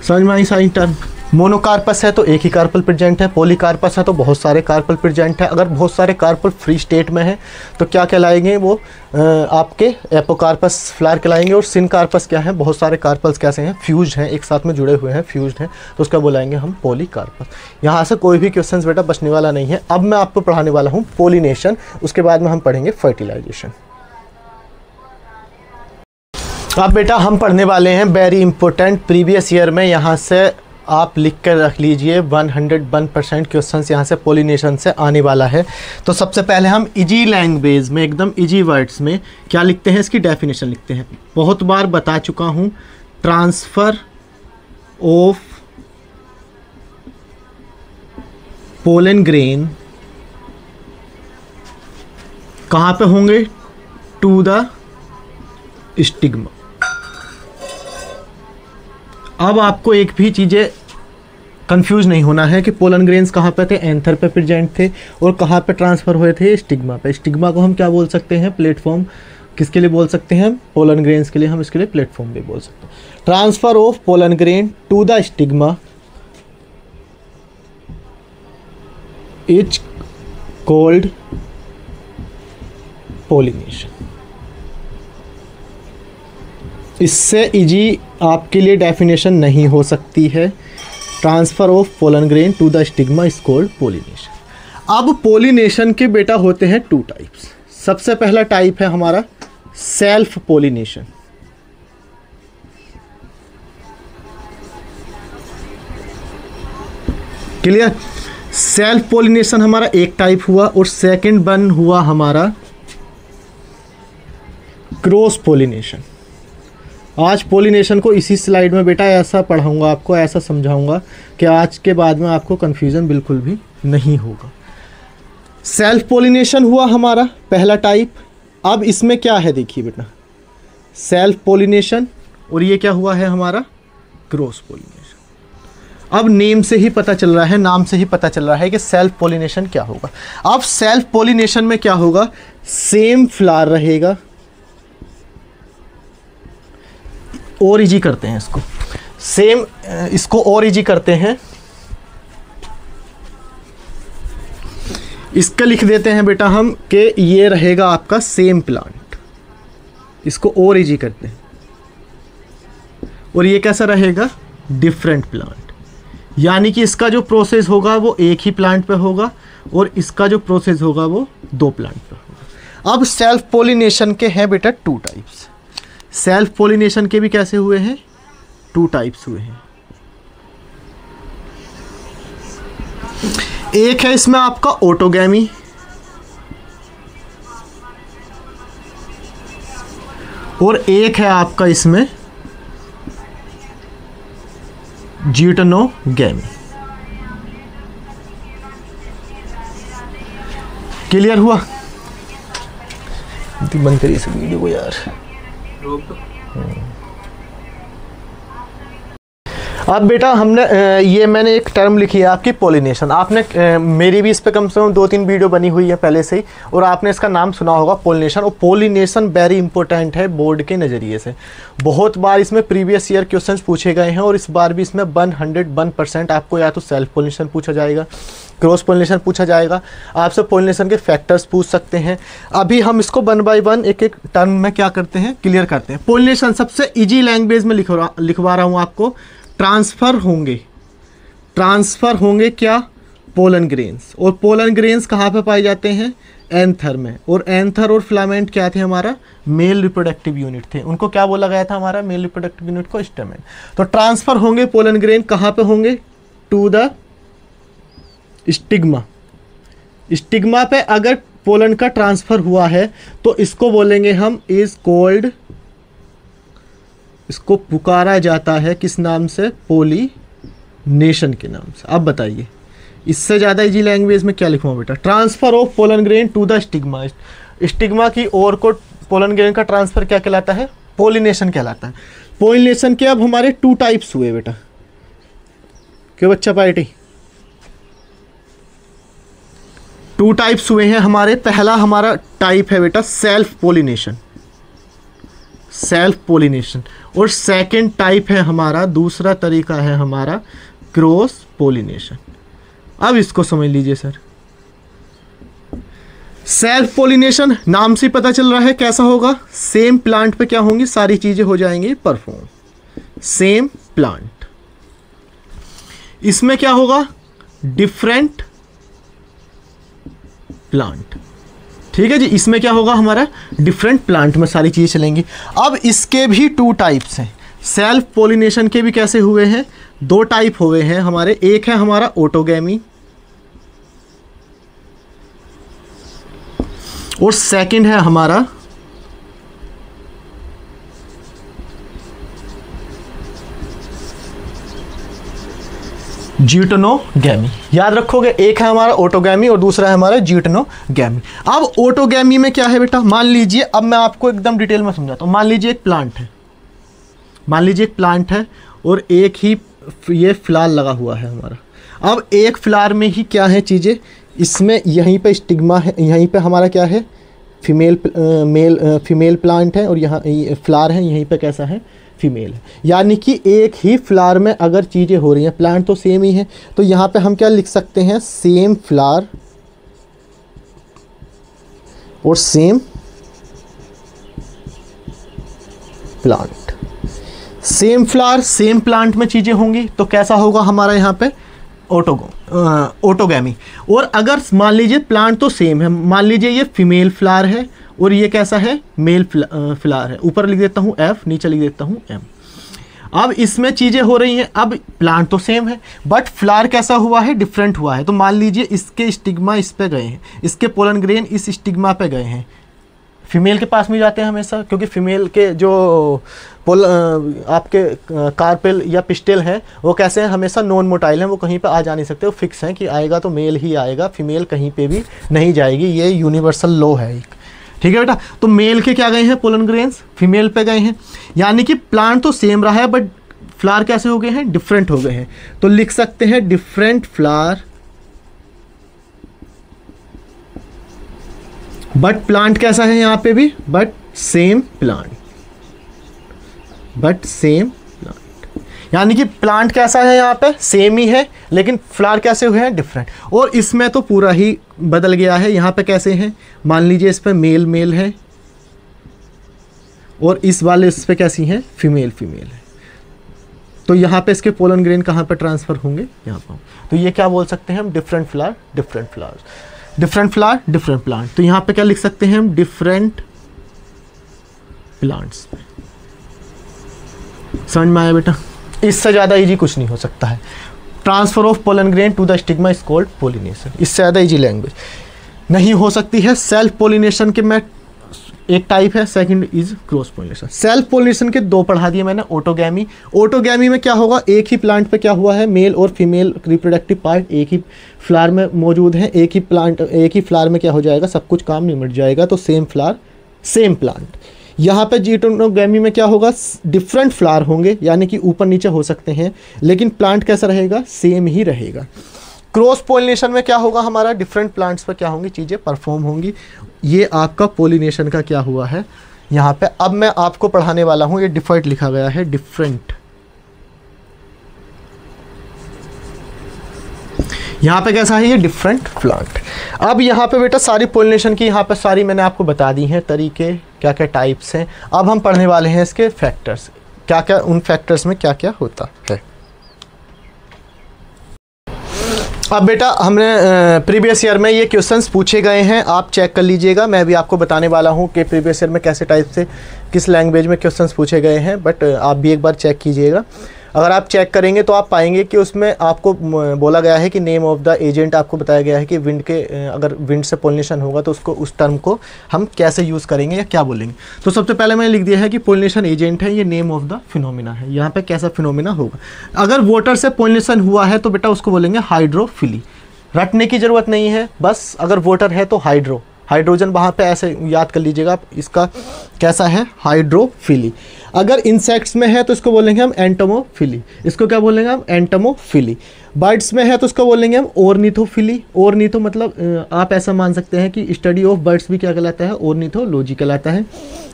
समझ में आई सारी टर्म। मोनोकार्पस है तो एक ही कार्पल प्रेजेंट है, पॉलीकार्पस है तो बहुत सारे कार्पल प्रेजेंट है। अगर बहुत सारे कार्पल फ्री स्टेट में है तो क्या कहलाएंगे, वो आपके एपोकार्पस फ्लावर कहलाएंगे। और सिनकार्पस क्या है, बहुत सारे कार्पल्स कैसे हैं, फ्यूज हैं, एक साथ में जुड़े हुए हैं, फ्यूज्ड हैं, तो उसका बोलाएंगे हम पॉलीकार्पस। यहाँ से कोई भी क्वेश्चन बेटा बचने वाला नहीं है। अब मैं आपको पढ़ाने वाला हूँ पोलिनेशन, उसके बाद में हम पढ़ेंगे फर्टिलाइजेशन। अब बेटा हम पढ़ने वाले हैं वेरी इंपॉर्टेंट प्रीवियस ईयर में, यहाँ से आप लिख कर रख लीजिए 101% क्वेश्चंस यहाँ से पोलिनेशन से आने वाला है। तो सबसे पहले हम इजी लैंग्वेज में, एकदम इजी वर्ड्स में क्या लिखते हैं, इसकी डेफिनेशन लिखते हैं। बहुत बार बता चुका हूँ, ट्रांसफ़र ऑफ पोलन ग्रेन कहाँ पे होंगे, टू द स्टिग्मा। अब आपको एक भी चीज़ें कंफ्यूज नहीं होना है कि पोलन ग्रेन्स कहाँ पे थे, एंथर पे प्रेजेंट थे, और कहाँ पे ट्रांसफ़र हुए थे, स्टिग्मा पे। स्टिग्मा को हम क्या बोल सकते हैं, प्लेटफॉर्म। किसके लिए बोल सकते हैं, पोलन ग्रेन्स के लिए हम इसके लिए प्लेटफॉर्म भी बोल सकते हैं। Transfer of pollen grain to the stigma is called pollination. इससे इजी आपके लिए डेफिनेशन नहीं हो सकती है। Transfer of pollen grain to the stigma is called pollination. अब पोलिनेशन के बेटा होते हैं टू टाइप्स। सबसे पहला टाइप है हमारा self pollination. Clear. Self pollination हमारा एक टाइप हुआ, और सेकंड वन हुआ हमारा क्रॉस पोलिनेशन। आज पोलिनेशन को इसी स्लाइड में बेटा ऐसा पढ़ाऊंगा आपको, ऐसा समझाऊंगा कि आज के बाद में आपको कन्फ्यूज़न बिल्कुल भी नहीं होगा। सेल्फ पोलिनेशन हुआ हमारा पहला टाइप। अब इसमें क्या है देखिए बेटा, सेल्फ पोलिनेशन, और ये क्या हुआ है हमारा क्रॉस पोलिनेशन। अब नेम से ही पता चल रहा है, नाम से ही पता चल रहा है कि सेल्फ पोलिनेशन क्या होगा। अब सेल्फ पोलिनेशन में क्या होगा, सेम फ्लावर रहेगा, और इजी करते हैं इसको, सेम इसको और इजी करते हैं। इसका लिख देते हैं बेटा हम कि ये रहेगा आपका सेम प्लांट, इसको और इजी करते हैं। और ये कैसा रहेगा, डिफरेंट प्लांट, यानी कि इसका जो प्रोसेस होगा वो एक ही प्लांट पे होगा, और इसका जो प्रोसेस होगा वो दो प्लांट पे होगा। अब सेल्फ पोलिनेशन के हैं बेटा टू टाइप्स। सेल्फ पोलिनेशन के भी कैसे हुए हैं, टू टाइप्स हुए हैं। एक है इसमें आपका ऑटोगैमी, और एक है आपका इसमें ज्यूटेनोगैमी। क्लियर हुआ। बंद करिए इस वीडियो को यार। अब बेटा हमने ये मैंने एक टर्म लिखी है आपकी पोलिनेशन। आपने मेरी भी इस पे कम से कम 2-3 वीडियो बनी हुई है पहले से ही, और आपने इसका नाम सुना होगा पोलिनेशन। और पोलिनेशन वेरी इंपॉर्टेंट है बोर्ड के नज़रिए से। बहुत बार इसमें प्रीवियस ईयर क्वेश्चंस पूछे गए हैं, और इस बार भी इसमें 101% आपको या तो सेल्फ पोलिनेशन पूछा जाएगा, क्रॉस पोलिनेशन पूछा जाएगा, आपसे पोलिनेशन के फैक्टर्स पूछ सकते हैं। अभी हम इसको 1 बाय 1 एक एक टर्म में क्या करते हैं, क्लियर करते हैं। पोलिनेशन सबसे ईजी लैंग्वेज में लिखवा रहा हूँ आपको। ट्रांसफ़र होंगे क्या, पोलन ग्रेन्स। और पोलन ग्रेन्स कहाँ पे पाए जाते हैं, एंथर में। और एंथर और फिलामेंट क्या थे, हमारा मेल रिप्रोडक्टिव यूनिट थे। उनको क्या बोला गया था, हमारा मेल रिप्रोडक्टिव यूनिट को स्टेमेन। तो ट्रांसफ़र होंगे पोलन ग्रेन कहाँ पे होंगे, टू द स्टिग्मा। स्टिग्मा पे अगर पोलन का ट्रांसफ़र हुआ है तो इसको बोलेंगे हम इज कोल्ड, इसको पुकारा जाता है किस नाम से, पोलिनेशन के नाम से। अब बताइए इससे ज़्यादा इजी लैंग्वेज में क्या लिखूँ बेटा, transfer of pollen grain to the stigma. Stigma की ओर को पोलन ग्रेन का ट्रांसफ़र क्या कहलाता है, पोलिनेशन कहलाता है। पोलिनेशन के अब हमारे 2 टाइप्स हुए बेटा, क्यों बच्चा पार्टी, 2 टाइप्स हुए हैं हमारे। पहला हमारा टाइप है बेटा सेल्फ पोलिनेशन, सेल्फ पोलिनेशन। और सेकंड टाइप है हमारा, दूसरा तरीका है हमारा क्रॉस पोलिनेशन। अब इसको समझ लीजिए सर। सेल्फ पोलिनेशन नाम से पता चल रहा है कैसा होगा, सेम प्लांट पे क्या होंगी, सारी चीजें हो जाएंगी परफॉर्म, सेम प्लांट। इसमें क्या होगा, डिफरेंट प्लांट। ठीक है जी, इसमें क्या होगा हमारा, डिफरेंट प्लांट में सारी चीज़ें चलेंगी। अब इसके भी 2 टाइप्स हैं। सेल्फ पोलिनेशन के भी कैसे हुए हैं, 2 टाइप हुए हैं हमारे। एक है हमारा ऑटोगैमी, और सेकंड है हमारा ज्यूटेनोगैमी। याद रखोगे, एक है हमारा ऑटोगैमी और दूसरा है हमारा ज्यूटेनोगैमी। अब ऑटोगैमी में क्या है बेटा, मान लीजिए, अब मैं आपको एकदम डिटेल में समझाता हूँ। मान लीजिए एक प्लांट है, मान लीजिए एक प्लांट है और एक ही ये फ्लावर लगा हुआ है हमारा। अब एक फ्लावर में ही क्या है चीज़ें, इसमें यहीं पे स्टिग्मा है, यहीं पे हमारा क्या है, फीमेल प्लांट है, और यहाँ फ्लावर है, यहीं पे कैसा है, फीमेल है। यानी कि एक ही फ्लावर में अगर चीज़ें हो रही हैं, प्लांट तो सेम ही है, तो यहाँ पे हम क्या लिख सकते हैं, सेम फ्लावर और same plant. Same flower same plant में चीज़ें होंगी तो कैसा होगा हमारा यहाँ पे, ऑटोगैमी। और अगर मान लीजिए प्लांट तो सेम है, मान लीजिए ये फीमेल फ्लावर है और ये कैसा है, मेल फ्लावर है। ऊपर लिख देता हूँ F, नीचे लिख देता हूँ M। अब इसमें चीज़ें हो रही हैं, अब प्लांट तो सेम है बट फ्लावर कैसा हुआ है, डिफरेंट हुआ है। तो मान लीजिए इसके स्टिग्मा इस पे गए हैं, इसके पोलन ग्रेन इस स्टिग्मा पे गए हैं। फीमेल के पास में जाते हैं हमेशा, क्योंकि फीमेल के जो आपके कार्पेल या पिस्टल हैं वो कैसे हैं, हमेशा नॉन मोटाइल हैं, वो कहीं पे आ जा नहीं सकते, वो फिक्स हैं कि आएगा तो मेल ही आएगा, फीमेल कहीं पे भी नहीं जाएगी। ये यूनिवर्सल लॉ है एक, ठीक है बेटा। तो मेल के क्या गए हैं, पोलन ग्रेन्स फीमेल पे गए हैं, यानी कि प्लांट तो सेम रहा है बट फ्लावर कैसे हो गए हैं, डिफरेंट हो गए हैं। तो लिख सकते हैं डिफरेंट फ्लावर बट प्लांट कैसा है यहाँ पे भी, but same plant, but same plant. यानी कि प्लांट कैसा है यहाँ पे, सेम ही है, लेकिन फ्लावर कैसे हुए हैं, डिफरेंट। और इसमें तो पूरा ही बदल गया है। यहाँ पे कैसे हैं, मान लीजिए इस पे मेल मेल है और इस वाले इस पे कैसी हैं, फीमेल फीमेल है। तो यहाँ पे इसके पोलन ग्रेन कहाँ पे ट्रांसफर होंगे, यहाँ पर। तो ये क्या बोल सकते हैं हम, different flower different flower, different flower different plant. तो यहाँ पे क्या लिख सकते हैं हम, डिफरेंट प्लांट्स। समझ में आया बेटा, इससे ज़्यादा इजी कुछ नहीं हो सकता है। Transfer of pollen grain to the stigma is called pollination. इससे ज़्यादा इजी लैंग्वेज नहीं हो सकती है। सेल्फ पोलिनेशन के मैं एक टाइप है, second is cross pollination. Self pollination के 2 पढ़ा दिए मैंने, ऑटोगैमी। ऑटोगैमी में क्या होगा, एक ही प्लांट पे क्या हुआ है, मेल और फीमेल रिप्रोडक्टिव पार्ट एक ही फ्लावर में मौजूद है, एक ही प्लांट एक ही फ्लावर में क्या हो जाएगा, सब कुछ काम निमट जाएगा। तो सेम फ्लावर सेम प्लांट। यहाँ पे जीटोनोगैमी में क्या होगा, डिफरेंट फ्लावर होंगे, यानी कि ऊपर नीचे हो सकते हैं, लेकिन प्लांट कैसा रहेगा, सेम ही रहेगा। क्रॉस पोलिनेशन में क्या होगा हमारा, डिफरेंट प्लांट्स पर क्या होंगी चीज़ें परफॉर्म होंगी। ये आपका पोलिनेशन का क्या हुआ है यहाँ पे। अब मैं आपको पढ़ाने वाला हूँ, ये डिफरेंट लिखा गया है, डिफरेंट। यहाँ पे कैसा है, ये डिफरेंट प्लांट। अब यहाँ पे बेटा सारी पोलिनेशन की यहाँ पे सारी मैंने आपको बता दी हैं तरीके, क्या क्या टाइप्स हैं। अब हम पढ़ने वाले हैं इसके फैक्टर्स, क्या क्या उन फैक्टर्स में क्या क्या होता है। अब बेटा हमने प्रीवियस ईयर में ये क्वेश्चंस पूछे गए हैं, आप चेक कर लीजिएगा। मैं भी आपको बताने वाला हूँ कि प्रीवियस ईयर में कैसे टाइप से किस लैंग्वेज में क्वेश्चंस पूछे गए हैं, बट आप भी एक बार चेक कीजिएगा। अगर आप चेक करेंगे तो आप पाएंगे कि उसमें आपको बोला गया है कि नेम ऑफ द एजेंट, आपको बताया गया है कि विंड के अगर विंड से पोलिनेशन होगा तो उसको उस टर्म को हम कैसे यूज़ करेंगे या क्या बोलेंगे। तो सबसे पहले मैंने लिख दिया है कि पोलिनेशन एजेंट है, ये नेम ऑफ द फिनोमिना है। यहाँ पे कैसा फिनोमिना होगा, अगर वाटर से पोलिनेशन हुआ है तो बेटा उसको बोलेंगे हाइड्रोफिली। रटने की ज़रूरत नहीं है, बस अगर वाटर है तो हाइड्रोजन वहाँ पे ऐसे याद कर लीजिएगा आप, इसका कैसा है, हाइड्रोफिली। अगर इंसेक्ट्स में है तो इसको बोलेंगे हम एंटोमोफिली, इसको क्या बोलेंगे हम, एंटोमोफिली। बर्ड्स में है तो इसको बोलेंगे हम ऑर्निथोफिली। ऑर्निथो मतलब आप ऐसा मान सकते हैं कि स्टडी ऑफ बर्ड्स भी क्या कहलाता है, ऑर्निथोलॉजी कहलाता है।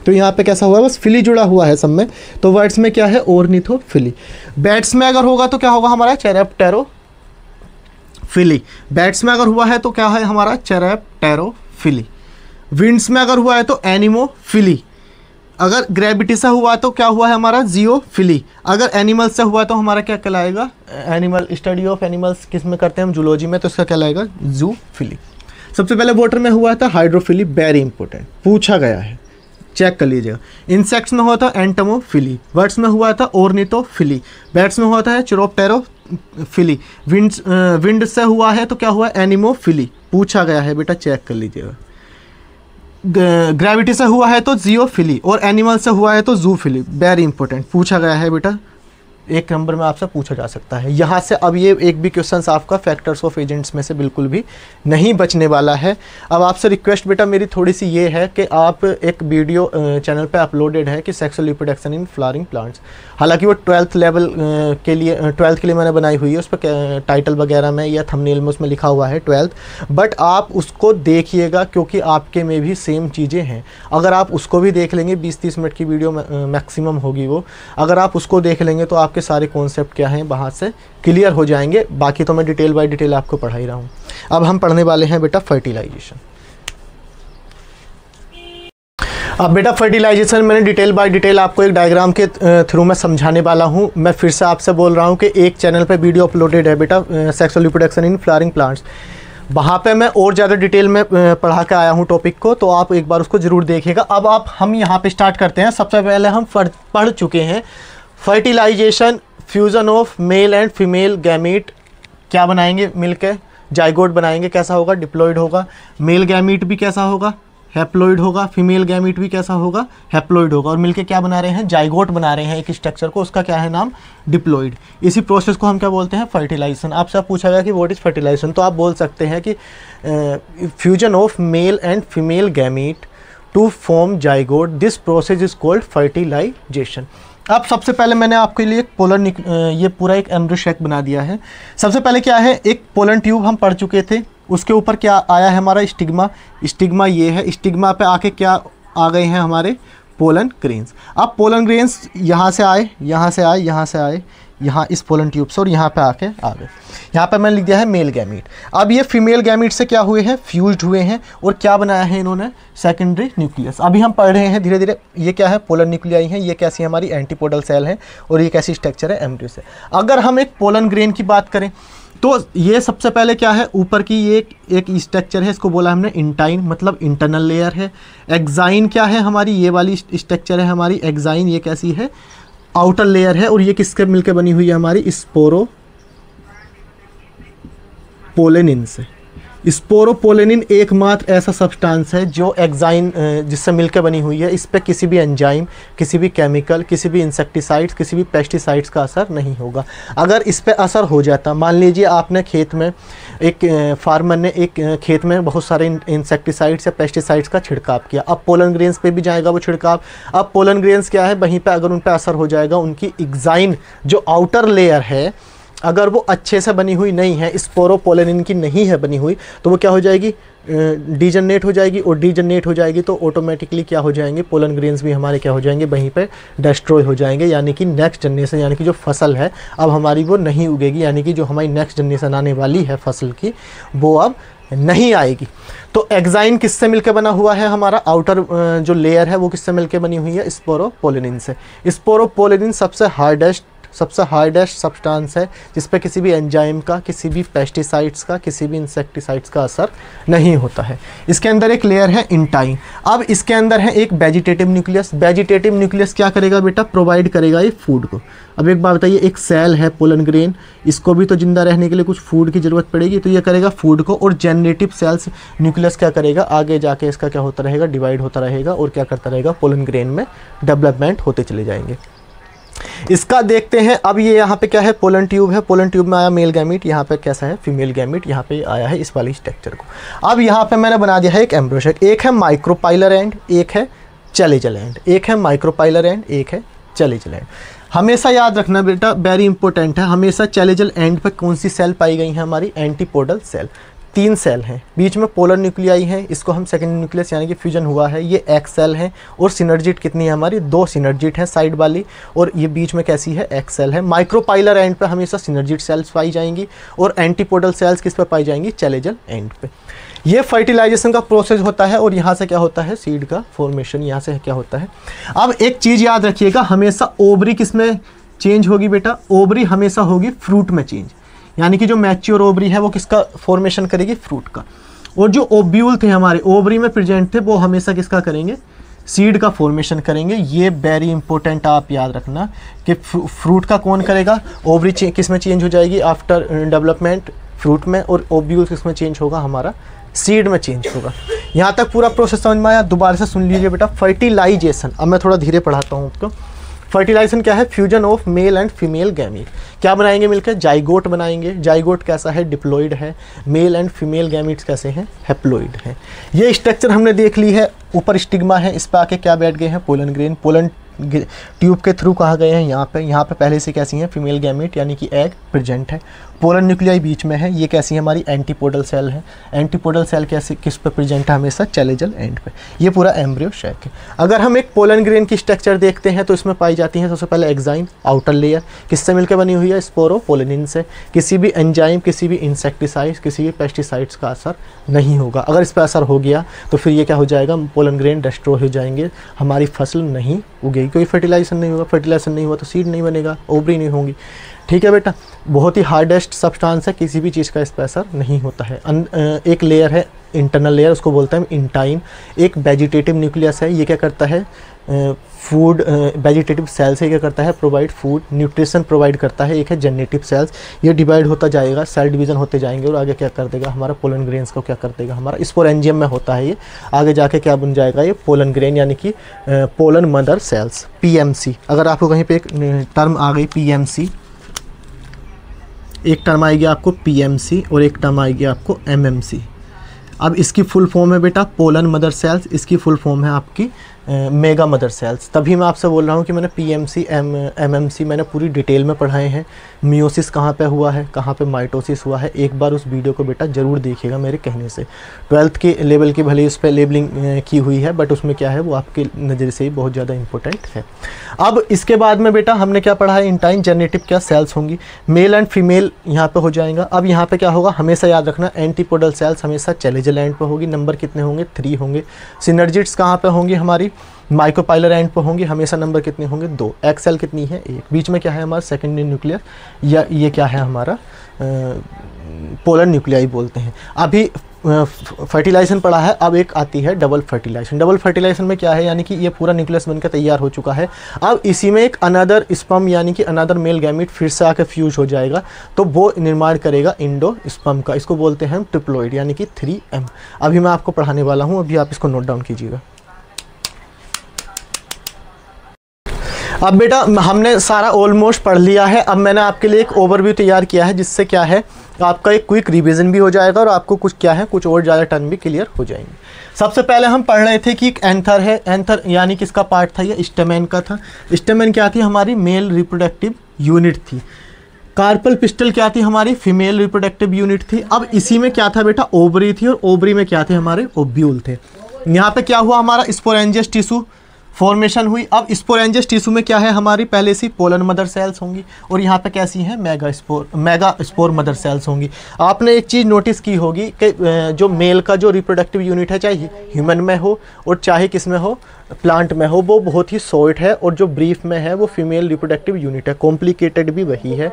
तो यहाँ पे कैसा हुआ है, बस फिली जुड़ा हुआ है सब में, तो वर्ड्स में क्या है, ऑर्निथोफिली। बैट्स में अगर होगा तो क्या होगा हमारा, चैरेप्टेरोफिली। बैट्स में अगर हुआ है तो क्या है हमारा, चैरेप्टेरोफिली। विंड्स में अगर हुआ है तो एनिमोफिली। अगर ग्रेविटी से हुआ तो क्या हुआ है हमारा, जियोफिली। अगर एनिमल से हुआ तो हमारा क्या कहलाएगा, एनिमल, स्टडी ऑफ एनिमल्स किस में करते हैं हम, जूलॉजी में, तो इसका कहलाएगा जूफिली। सबसे पहले वाटर में हुआ था हाइड्रोफिली, वेरी इंपॉर्टेंट, पूछा गया है, चेक कर लीजिएगा। इंसेक्ट्स में हुआ था एंटोमोफिली, बर्ड्स में हुआ था ऑर्निथोफिली, बैट्स में हुआ था चिरोप्टेरोफिली, विंड से हुआ है तो क्या हुआ, एनिमोफिली, पूछा गया है बेटा, चेक कर लीजिएगा। ग्रेविटी से हुआ है तो जियोफिली, और एनिमल से हुआ है तो जूफिली, वेरी इंपॉर्टेंट, पूछा गया है बेटा, एक नंबर में आपसे पूछा जा सकता है यहाँ से। अब ये एक भी क्वेश्चन आपका फैक्टर्स ऑफ एजेंट्स में से बिल्कुल भी नहीं बचने वाला है। अब आपसे रिक्वेस्ट बेटा मेरी थोड़ी सी ये है कि आप एक वीडियो चैनल पे अपलोडेड है कि sexual reproduction in flowering plants, हालांकि वो 12th लेवल के लिए, 12th के लिए मैंने बनाई हुई है, उस पर टाइटल वगैरह में या थंबनेल में उसमें लिखा हुआ है 12th, बट आप उसको देखिएगा क्योंकि आपके में भी सेम चीज़ें हैं। अगर आप उसको भी देख लेंगे, 20-30 मिनट की वीडियो मैक्सिमम होगी वो, अगर आप उसको देख लेंगे तो आपके सारे कॉन्सेप्ट क्या हैं वहाँ से क्लियर हो जाएंगे। बाकी तो मैं डिटेल बाय डिटेल आपको पढ़ा ही रहा हूँ। अब हम पढ़ने वाले हैं बेटा फर्टिलाइजेशन। अब बेटा फर्टिलाइजेशन मैंने डिटेल बाय डिटेल आपको एक डायग्राम के थ्रू में समझाने वाला हूँ। मैं फिर से आपसे बोल रहा हूँ कि एक चैनल पे वीडियो अपलोडेड है बेटा sexual reproduction in flowering plants, वहाँ पे मैं और ज़्यादा डिटेल में पढ़ा के आया हूँ टॉपिक को, तो आप एक बार उसको ज़रूर देखिएगा। अब हम यहाँ पे स्टार्ट करते हैं। सबसे पहले हम पढ़ चुके हैं fertilisation, fusion of male and female gamete, क्या बनाएंगे मिलके, जाइगोट बनाएंगे, कैसा होगा, डिप्लॉइड होगा। मेल गैमीट भी कैसा होगा, हैप्लॉइड होगा। फीमेल गैमीट भी कैसा होगा, हैप्लॉइड होगा। और मिलके क्या बना रहे हैं, जाइगोट बना रहे हैं एक स्ट्रक्चर को, उसका क्या है नाम, डिप्लॉइड। इसी प्रोसेस को हम क्या बोलते हैं, फर्टिलाइजेशन। आपसे पूछा गया कि व्हाट इज़ फर्टिलाइजेशन, तो आप बोल सकते हैं कि fusion of male and female gamete to form zygote, this process is called fertilisation. अब सबसे पहले मैंने आपके लिए ये पूरा एक एम्ब्रियो शेक बना दिया है। सबसे पहले क्या है, एक पोलन ट्यूब हम पढ़ चुके थे, उसके ऊपर क्या आया है हमारा, स्टिग्मा। स्टिग्मा ये है, स्टिग्मा पे आके क्या आ गए हैं हमारे पोलन ग्रेन्स। अब पोलन ग्रेन्स यहाँ से आए, यहाँ से आए, यहाँ से आए, यहाँ इस पोलन ट्यूब से, और यहाँ पे आके आ गए। यहाँ पे मैंने लिख दिया है मेल गैमीट। अब ये फीमेल गैमीट से क्या हुए हैं, फ्यूज्ड हुए हैं, और क्या बनाया है इन्होंने, सेकेंडरी न्यूक्लियस। अभी हम पढ़ रहे हैं धीरे धीरे, ये क्या है, पोलन न्यूक्लियाई हैं, ये कैसी हमारी एंटीपोडल सेल है, और ये कैसी स्ट्रक्चर है, एम्ब्रियो से। अगर हम एक पोलन ग्रेन की बात करें तो ये सबसे पहले क्या है, ऊपर की ये एक स्ट्रक्चर है, इसको बोला हमने इंटाइन, मतलब इंटरनल लेयर है। एक्साइन क्या है हमारी, ये वाली स्ट्रक्चर है हमारी एक्साइन, ये कैसी है, आउटर लेयर है। और ये किसके मिलकर बनी हुई है हमारी, स्पोरो पोलेनिन से। स्पोरोपोलेनिन एकमात्र ऐसा सब्सटेंस है जो एग्जाइन जिससे मिलकर बनी हुई है। इस पर किसी भी एंजाइम, किसी भी केमिकल, किसी भी इंसेक्टिसाइड्स, किसी भी पेस्टिसाइड्स का असर नहीं होगा। अगर इस पर असर हो जाता, मान लीजिए आपने खेत में एक फार्मर ने एक खेत में बहुत सारे इंसेक्टिसाइड्स या पेस्टिसाइड्स का छिड़काव किया, अब पोलन ग्रेन्स पे भी जाएगा वो छिड़काव। अब पोलन ग्रेन्स क्या है, वहीं पे अगर उन पर असर हो जाएगा, उनकी एग्जाइन जो आउटर लेयर है अगर वो अच्छे से बनी हुई नहीं है, स्पोरोपोलेनिन की नहीं है बनी हुई, तो वो क्या हो जाएगी, डीजनरेट हो जाएगी। और डीजनरेट हो जाएगी तो ऑटोमेटिकली क्या हो जाएंगे, पोलन ग्रेन्स भी हमारे क्या हो जाएंगे, वहीं पे डिस्ट्रॉय हो जाएंगे। यानी कि नेक्स्ट जनरेशन, यानी कि जो फसल है अब हमारी वो नहीं उगेगी, यानी कि जो हमारी नेक्स्ट जनरेशन आने वाली है फसल की वो अब नहीं आएगी। तो एग्जाइन किससे मिलकर बना हुआ है, हमारा आउटर जो लेयर है वो किससे मिलकर बनी हुई है, स्पोरोपोलेनिन से। स्पोरोपोलेनिन सबसे हार्डेस्ट सब्सटेंस है जिस पे किसी भी एंजाइम का, किसी भी पेस्टिसाइड्स का, किसी भी इंसेक्टिसाइड्स का असर नहीं होता है। इसके अंदर एक लेयर है इंटाइन। अब इसके अंदर है एक वेजिटेटिव न्यूक्लियस। वेजिटेटिव न्यूक्लियस क्या करेगा बेटा, प्रोवाइड करेगा ये फूड को। अब एक बात बताइए, एक सेल है पोलन ग्रेन, इसको भी तो जिंदा रहने के लिए कुछ फूड की ज़रूरत पड़ेगी, तो ये करेगा फूड को। और जेनरेटिव सेल्स न्यूक्लियस क्या करेगा, आगे जाके इसका क्या होता रहेगा, डिवाइड होता रहेगा और क्या करता रहेगा, पोलन ग्रेन में डेवलपमेंट होते चले जाएंगे। इसका देखते हैं। अब ये यहाँ पे क्या है, पोलन ट्यूब है। पोलन ट्यूब में आया मेल गैमीट, यहाँ पे कैसा है, फीमेल गैमीट यहाँ पे आया है इस वाली स्ट्रक्चर को। अब यहाँ पे मैंने बना दिया है एक एम्ब्रियो शेल। एक है माइक्रोपाइलर एंड, एक है चैलेजल एंड। एक है माइक्रोपाइलर एंड, एक है चैलेजल एंड। हमेशा याद रखना बेटा, वेरी इंपॉर्टेंट है, हमेशा चैलेजल एंड पे कौन सी सेल पाई गई है, हमारी एंटीपोडल सेल। 3 सेल हैं, बीच में पोलर न्यूक्लियाई है, इसको हम सेकेंडरी न्यूक्लियस यानी कि फ्यूजन हुआ है, ये एक्स सेल है। और सिनर्जिट कितनी है हमारी, 2 सिनर्जिट है साइड वाली, और ये बीच में कैसी है, एक्स सेल है। माइक्रोपाइलर एंड पे हमेशा सिनर्जिट सेल्स पाई जाएंगी और एंटीपोडल सेल्स किस पे पाई जाएंगी, चैलेजल एंड पे। ये फर्टिलाइजेशन का प्रोसेस होता है और यहाँ से क्या होता है, सीड का फॉर्मेशन यहाँ से क्या होता है। अब एक चीज़ याद रखिएगा, हमेशा ओवरी किस में चेंज होगी बेटा, ओवरी हमेशा होगी फ्रूट में चेंज, यानी कि जो मैच्योर ओवरी है वो किसका फॉर्मेशन करेगी, फ्रूट का। और जो ओव्यूल थे हमारे ओवरी में प्रेजेंट थे वो हमेशा किसका करेंगे, सीड का फॉर्मेशन करेंगे। ये वेरी इंपॉर्टेंट आप याद रखना कि फ्रूट का कौन करेगा, ओवरी किस में चेंज हो जाएगी आफ्टर डेवलपमेंट, फ्रूट में, और ओव्यूल किस में चेंज होगा, हमारा सीड में चेंज होगा। यहाँ तक पूरा प्रोसेस समझ में आया, दोबारा से सुन लीजिए बेटा। फर्टिलाइजेशन, अब मैं थोड़ा धीरे पढ़ाता हूँ आपको। फर्टिलाइजेशन क्या है, fusion of male and female gamete. क्या बनाएंगे मिलकर, जाइगोट बनाएंगे। जाइगोट कैसा है, डिप्लॉइड है। मेल एंड फीमेल गैमीट्स कैसे हैं, हैप्लॉइड हैं। ये स्ट्रक्चर हमने देख ली है। ऊपर स्टिग्मा है, इस पर आके क्या बैठ गए हैं, पोलन ग्रेन। पोलन ट्यूब के थ्रू कहाँ गए हैं, यहाँ पे पहले से कैसी हैं, फीमेल गैमीट यानी कि एग प्रेजेंट है। पोलन न्यूक्लियाई बीच में है, ये कैसी है, हमारी एंटीपोडल सेल है। एंटीपोडल सेल कैसे किस पे प्रेजेंट है, हमेशा चैलेजल एंड पे। ये पूरा एम्ब्रियो शेक है। अगर हम एक पोलन ग्रेन की स्ट्रक्चर देखते हैं तो इसमें पाई जाती है सबसे पहले एग्जाइन, आउटर लेयर किससे मिलकर बनी हुई है, स्पोरोपोलेनिन से। किसी भी एंजाइम, किसी भी इंसेक्टिसाइड्स, किसी भी पेस्टिसाइड्स का असर नहीं होगा। अगर इस पर असर हो गया तो फिर ये क्या हो जाएगा, पोलन ग्रेन डिस्ट्रॉय हो जाएंगे, हमारी फसल नहीं उगेगी। कोई फर्टिलाइजेशन नहीं होगा, फर्टिलाइजेशन नहीं हुआ तो सीड नहीं बनेगा, ओवरी नहीं होंगी। ठीक है बेटा, बहुत ही हार्डेस्ट सब्सटेंस है, किसी भी चीज़ का इस पर असर नहीं होता है। एक लेयर है इंटरनल लेयर, उसको बोलते हैं इंटाइन। एक वेजिटेटिव न्यूक्लियस है, ये क्या करता है, फूड, वेजिटेटिव सेल से क्या करता है, प्रोवाइड फूड, न्यूट्रिशन प्रोवाइड करता है। एक है जेनेटिव सेल्स, ये डिवाइड होता जाएगा, सेल डिवीजन होते जाएंगे और आगे क्या कर देगा, हमारा पोलन ग्रेन्स को क्या कर देगा, हमारा स्पोरेंजियम में होता है ये, आगे जाके क्या बन जाएगा, ये पोलन ग्रेन यानी कि पोलन मदर सेल्स, पीएमसी। अगर आपको कहीं पे एक टर्म आ गई पीएमसी, एक टर्म आएगी आपको पीएमसी और एक टर्म आएगी आपको एमएमसी। अब इसकी फुल फॉर्म है बेटा पोलन मदर सेल्स, इसकी फुल फॉर्म है आपकी मेगा मदर सेल्स। तभी मैं आपसे बोल रहा हूँ कि मैंने पीएमसी एमएमसी मैंने पूरी डिटेल में पढ़ाए हैं। मियोसिस कहाँ पे हुआ है, कहाँ पे माइटोसिस हुआ है, एक बार उस वीडियो को बेटा ज़रूर देखिएगा मेरे कहने से। 12th के लेवल की भले उस पर लेबलिंग की हुई है, बट उसमें क्या है वो आपके नज़र से ही बहुत ज़्यादा इंपॉर्टेंट है। अब इसके बाद में बेटा हमने क्या पढ़ा है, इंटाइन जेनेटिव क्या सेल्स होंगी, मेल एंड फीमेल यहाँ पर हो जाएगा। अब यहाँ पर क्या होगा, हमेशा याद रखना एंटीपोडल सेल्स हमेशा चैलेंजल एंड पर होगी, नंबर कितने होंगे, 3 होंगे। सिनर्जिट्स कहाँ पर होंगी, हमारी माइक्रोपाइलर एंड पर होंगी, हमेशा नंबर कितने होंगे, 2। एक्स सेल कितनी है, 1। बीच में क्या है हमारा सेकेंडरी न्यूक्लियर, या ये क्या है हमारा पोलर न्यूक्लियाई बोलते हैं। अभी फर्टिलाइजेशन पढ़ा है, अब एक आती है डबल फर्टिलाइजेशन। डबल फर्टिलाइजेशन में क्या है, यानी कि ये पूरा न्यूक्लियस बनकर तैयार हो चुका है, अब इसी में एक अनदर स्पर्म यानी कि अनदर मेल गैमीट फिर से आकर फ्यूज हो जाएगा, तो वो निर्माण करेगा इंडोस्पर्म का। इसको बोलते हैं हम ट्रिप्लोइड यानी कि 3M। अभी मैं आपको पढ़ाने वाला हूँ, अभी आप इसको नोट डाउन कीजिएगा। अब बेटा हमने सारा ऑलमोस्ट पढ़ लिया है, अब मैंने आपके लिए एक ओवरव्यू तैयार किया है, जिससे क्या है आपका एक क्विक रिवीजन भी हो जाएगा और आपको कुछ क्या है कुछ और ज़्यादा टर्म भी क्लियर हो जाएंगे। सबसे पहले हम पढ़ रहे थे कि एक एंथर है, एंथर यानी किसका पार्ट था, ये स्टेमेन का था। स्टेमेन क्या थी, हमारी मेल रिप्रोडक्टिव यूनिट थी। कार्पल पिस्टल क्या थी, हमारी फीमेल रिप्रोडक्टिव यूनिट थी। अब इसी में क्या था बेटा, ओवरी थी, और ओवरी में क्या थे, हमारे ओव्यूल थे। यहाँ पे क्या हुआ, हमारा स्पोरेंजियस टिश्यू फॉर्मेशन हुई। अब स्पोरेंजियस टिश्यू में क्या है, हमारी पहले से पोलन मदर सेल्स होंगी, और यहाँ पे कैसी हैं, मेगा स्पोर मदर सेल्स होंगी। आपने एक चीज़ नोटिस की होगी कि जो मेल का जो रिप्रोडक्टिव यूनिट है, चाहे ह्यूमन में हो और चाहे किस में हो, प्लांट में हो, वो बहुत ही शॉर्ट है, और जो ब्रीफ में है वो फीमेल रिप्रोडक्टिव यूनिट है। कॉम्प्लिकेटेड भी वही है।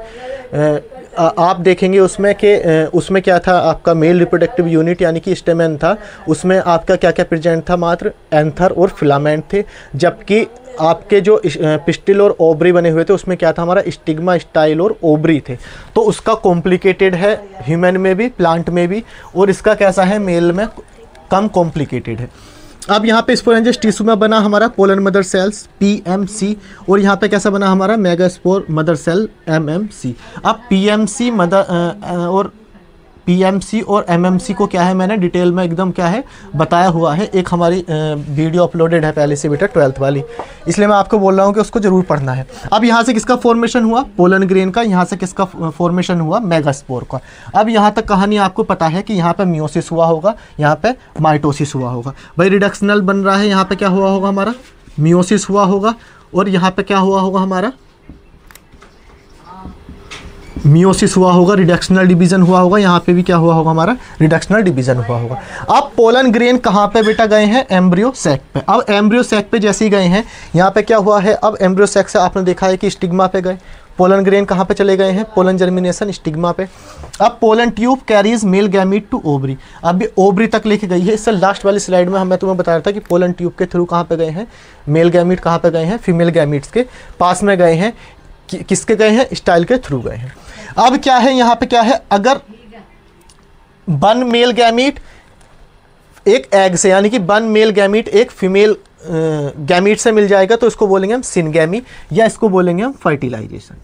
आप देखेंगे उसमें कि उसमें क्या था, आपका मेल रिप्रोडक्टिव यूनिट यानी कि स्टेमेन था, उसमें आपका क्या क्या प्रेजेंट था, मात्र एंथर और फिलामेंट थे। जबकि आपके जो पिस्टिल और ओवरी बने हुए थे, उसमें क्या था, हमारा स्टिग्मा, स्टाइल और ओवरी थे। तो उसका कॉम्प्लिकेटेड है ह्यूमन में भी, प्लांट में भी, और इसका कैसा है, मेल में कम कॉम्प्लिकेटेड है। अब यहाँ पे स्पोरेंजियस टिश्यू में बना हमारा पोलन मदर सेल्स PMC, और यहाँ पे कैसा बना हमारा मेगास्पोर मदर सेल MMC। अब PMC और PMC और MMC को क्या है, मैंने डिटेल में एकदम क्या है बताया हुआ है। एक हमारी वीडियो अपलोडेड है पहले से बेटा 12th वाली, इसलिए मैं आपको बोल रहा हूँ कि उसको ज़रूर पढ़ना है। अब यहाँ से किसका फॉर्मेशन हुआ, पोलन ग्रेन का। यहाँ से किसका फॉर्मेशन हुआ, मेगास्पोर का। अब यहाँ तक कहानी आपको पता है कि यहाँ पे मियोसिस हुआ होगा, यहाँ पे माइटोसिस हुआ होगा। भाई रिडक्शनल बन रहा है, यहाँ पे क्या हुआ होगा, हमारा मियोसिस हुआ होगा, और यहाँ पे क्या हुआ होगा, हमारा मियोसिस हुआ होगा, रिडक्शनल डिवीजन हुआ होगा। यहाँ पे भी क्या हुआ होगा, हमारा रिडक्शनल डिवीजन हुआ होगा। अब पोलन ग्रेन कहाँ पे बेटा गए हैं, एम्ब्रियो सैक पे। अब एम्ब्रियो सैक पे जैसे ही गए हैं, यहाँ पे क्या हुआ है, अब एम्ब्रियो सैक से आपने देखा है कि स्टिग्मा पे गए। पोलन ग्रेन कहाँ पे चले गए हैं, पोलन जर्मिनेशन स्टिग्मा पे। अब pollen tube carries male gamete to ovary, अब ये ओवरी तक लेके गई है। इससे लास्ट वाली स्लाइड में मैं तुम्हें बता रहा था कि पोलन ट्यूब के थ्रू कहाँ पे गए हैं, मेल गैमीट कहाँ पे गए हैं, फीमेल गैमीट्स के पास में गए हैं। किसके गए हैं, स्टाइल के थ्रू गए हैं। अब क्या है, यहाँ पे क्या है, अगर वन मेल गैमीट एक एग से यानी कि वन मेल गैमीट एक फीमेल गैमीट से मिल जाएगा, तो इसको बोलेंगे हम सिनगैमी, या इसको बोलेंगे हम फर्टिलाइजेशन।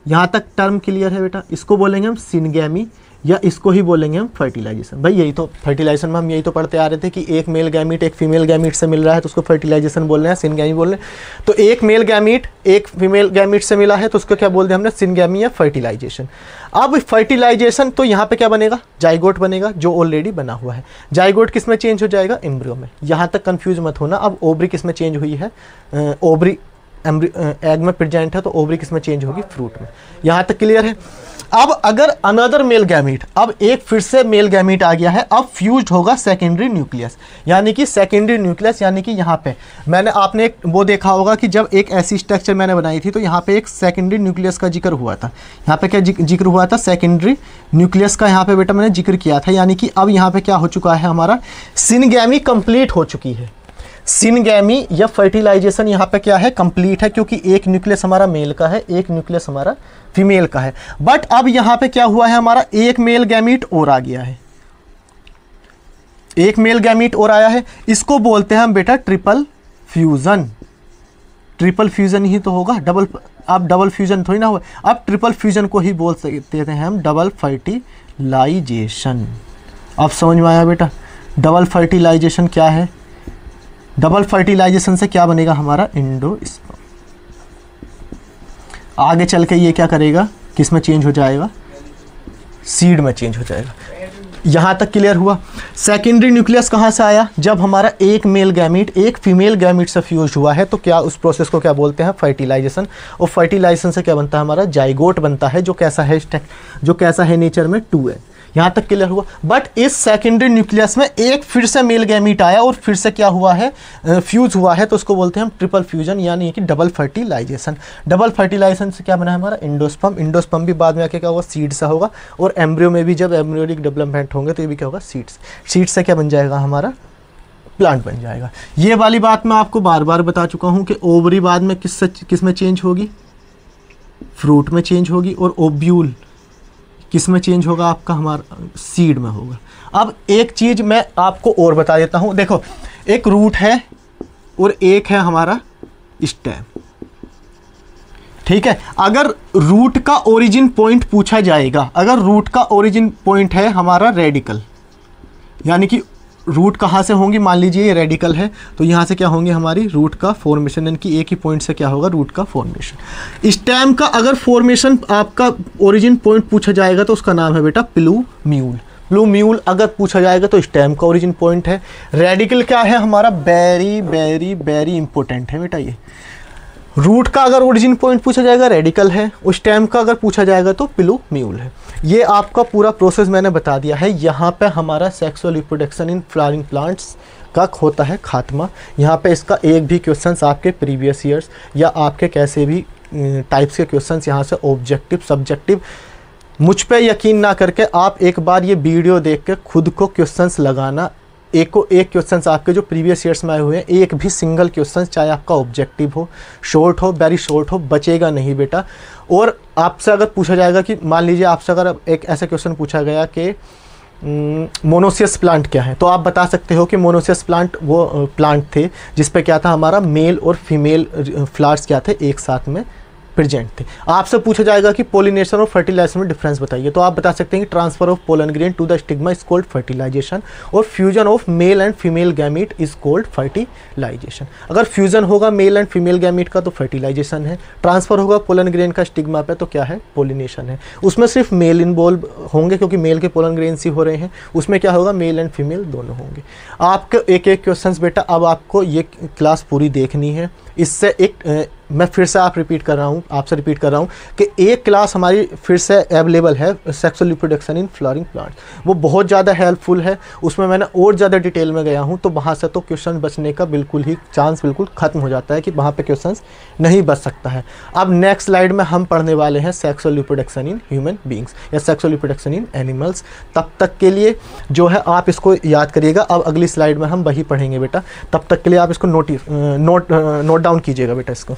यहाँ तक टर्म क्लियर है बेटा, इसको बोलेंगे हम सिनगैमी, या इसको ही बोलेंगे हम फर्टिलाइजेशन। भाई यही तो फर्टिलाइजेशन में हम यही तो पढ़ते आ रहे थे कि एक मेल गैमीट एक फीमेल गैमीट से मिल रहा है, तो उसको फर्टिलाइजेशन बोल रहे हैं, सिनगैमी बोल रहे हैं। तो एक मेल गैमीट एक फीमेल गैमीट से मिला है, तो उसको क्या बोलते हैं हमने, सिनगैमी या फर्टिलाइजेशन। अब फर्टिलाइजेशन तो यहाँ पे क्या बनेगा, जाइगोट बनेगा, जो ऑलरेडी बना हुआ है। जाइगोट किस में चेंज हो जाएगा, एम्ब्रियो में। यहाँ तक कंफ्यूज मत होना। अब ओवरी किस में चेंज हुई है, ओवरी एग में प्रेजेंट है, तो ओवरी किस में चेंज होगी, फ्रूट में। यहाँ तक क्लियर है। अब अगर अनदर मेल गैमीट, अब एक फिर से मेल गैमीट आ गया है, अब फ्यूज्ड होगा सेकेंडरी न्यूक्लियस, यानी कि सेकेंडरी न्यूक्लियस यानी कि यहाँ पे आपने एक वो देखा होगा कि जब एक ऐसी स्ट्रक्चर मैंने बनाई थी, तो यहाँ पे एक सेकेंडरी न्यूक्लियस का जिक्र हुआ था। यहाँ पे क्या जिक्र हुआ था, सेकेंडरी न्यूक्लियस का यहाँ पे बेटा मैंने जिक्र किया था। यानी कि अब यहाँ पे क्या हो चुका है, हमारा सिनगैमी कंप्लीट हो चुकी है। सिनगैमी या फर्टिलाइजेशन यहाँ पे क्या है, कंप्लीट है, क्योंकि एक न्यूक्लियस हमारा मेल का है, एक न्यूक्लियस हमारा फीमेल का है। बट अब यहाँ पे क्या हुआ है, हमारा एक मेल गैमीट और आ गया है, एक मेल गैमीट और आया है। इसको बोलते हैं हम बेटा ट्रिपल फ्यूजन। ट्रिपल फ्यूजन ही तो होगा, अब डबल फ्यूजन थोड़ी ना हुआ। अब ट्रिपल फ्यूजन को ही बोल सकते हैं हम डबल फर्टिलाइजेशन। अब समझ में आया बेटा, डबल फर्टिलाइजेशन क्या है। डबल फर्टिलाइजेशन से क्या बनेगा, हमारा इंडोस्पर्म। आगे चल के ये क्या करेगा, किस में चेंज हो जाएगा, सीड में चेंज हो जाएगा। यहाँ तक क्लियर हुआ। सेकेंडरी न्यूक्लियस कहाँ से आया, जब हमारा एक मेल गैमीट एक फीमेल गैमीट से फ्यूज हुआ है, तो क्या उस प्रोसेस को क्या बोलते हैं, फर्टिलाइजेशन। और फर्टिलाइजेशन से क्या बनता है, हमारा जाइगोट बनता है, जो कैसा है नेचर में 2 है। यहाँ तक क्लियर हुआ। बट इस सेकेंडरी न्यूक्लियस में एक फिर से मेल गैमीट आया और फिर से क्या हुआ है, फ्यूज हुआ है, तो उसको बोलते हैं हम ट्रिपल फ्यूजन, यानी कि डबल फर्टिलाइजेशन। डबल फर्टिलाइजेशन से क्या बना है हमारा एंडोस्पर्म। एंडोस्पर्म भी बाद में आके क्या होगा, सीड सा होगा। और एम्ब्रियो में भी जब एम्ब्रियोनिक डेवलपमेंट होंगे तो ये भी क्या होगा, सीड्स। सीड्स से क्या बन जाएगा हमारा प्लांट बन जाएगा। ये वाली बात मैं आपको बार बार बता चुका हूँ कि ओवरी बाद में किस में चेंज होगी, फ्रूट में चेंज होगी, और ओव्यूल किस में चेंज होगा आपका, हमारा सीड में होगा। अब एक चीज़ मैं आपको और बता देता हूँ, देखो एक रूट है और एक है हमारा स्टेम, ठीक है। अगर रूट का ओरिजिन पॉइंट पूछा जाएगा, अगर रूट का ओरिजिन पॉइंट है हमारा रेडिकल, यानी कि रूट कहाँ से होंगी, मान लीजिए ये रेडिकल है, तो यहाँ से क्या होंगे हमारी रूट का फॉर्मेशन, यानी कि एक ही पॉइंट से क्या होगा रूट का फॉर्मेशन। स्टेम का अगर फॉर्मेशन आपका ओरिजिन पॉइंट पूछा जाएगा तो उसका नाम है बेटा प्लूम्यूल। प्लूम्यूल अगर पूछा जाएगा तो स्टेम का ओरिजिन पॉइंट है। रेडिकल क्या है हमारा, वेरी वेरी वेरी इंपॉर्टेंट है बेटा ये। रूट का अगर ओरिजिन पॉइंट पूछा जाएगा रेडिकल है, और स्टेम का अगर पूछा जाएगा तो प्लूम्यूल है। ये आपका पूरा प्रोसेस मैंने बता दिया है। यहाँ पे हमारा sexual reproduction in flowering plants का होता है खात्मा। यहाँ पे इसका एक भी क्वेश्चंस आपके प्रीवियस ईयर्स या आपके कैसे भी टाइप्स के क्वेश्चंस यहाँ से ऑब्जेक्टिव सब्जेक्टिव, मुझ पे यकीन ना करके आप एक बार ये वीडियो देख के खुद को क्वेश्चंस लगाना। एक को एक क्वेश्चंस आपके जो प्रीवियस ईयर्स में आए हुए हैं, एक भी सिंगल क्वेश्चन चाहे आपका ऑब्जेक्टिव हो, शॉर्ट हो, वेरी शॉर्ट हो, बचेगा नहीं बेटा। और आपसे अगर पूछा जाएगा कि मान लीजिए आपसे अगर एक ऐसा क्वेश्चन पूछा गया कि मोनोसियस प्लांट क्या है, तो आप बता सकते हो कि मोनोसियस प्लांट वो प्लांट थे जिस पे क्या था हमारा मेल और फीमेल फ्लावर्स क्या थे एक साथ में प्रेजेंट थे। आपसे पूछा जाएगा कि पोलिनेशन और फर्टिलाइजेशन में डिफरेंस बताइए, तो आप बता सकते हैं कि transfer of pollen grain to the stigma is called fertilisation और fusion of male and female gamete is called fertilisation. अगर फ्यूजन होगा मेल एंड फीमेल गैमीट का तो फर्टिलाइजेशन है, ट्रांसफर होगा पोलन ग्रेन का स्टिग्मा पे तो क्या है, पोलिनेशन है। उसमें सिर्फ मेल इन्वॉल्व होंगे क्योंकि मेल के पोलन ग्रेन्स ही हो रहे हैं, उसमें क्या होगा मेल एंड फीमेल दोनों होंगे। आपके एक एक क्वेश्चन बेटा अब आपको ये क्लास पूरी देखनी है। इससे एक मैं फिर से आपसे रिपीट कर रहा हूँ कि एक क्लास हमारी फिर से अवेलेबल है sexual reproduction in flowering plants, वो बहुत ज़्यादा हेल्पफुल है। उसमें मैंने और ज़्यादा डिटेल में गया हूँ, तो वहाँ से तो क्वेश्चन बचने का बिल्कुल ही चांस बिल्कुल ख़त्म हो जाता है कि वहाँ पे क्वेश्चन नहीं बच सकता है। अब नेक्स्ट स्लाइड में हम पढ़ने वाले हैं sexual reproduction in human beings या सेक्सुअल रिप्रोडक्शन इन एनिमल्स। तब तक के लिए जो है आप इसको याद करिएगा। अब अगली स्लाइड में हम वही पढ़ेंगे बेटा, तब तक के लिए आप इसको नोट डाउन कीजिएगा बेटा इसको।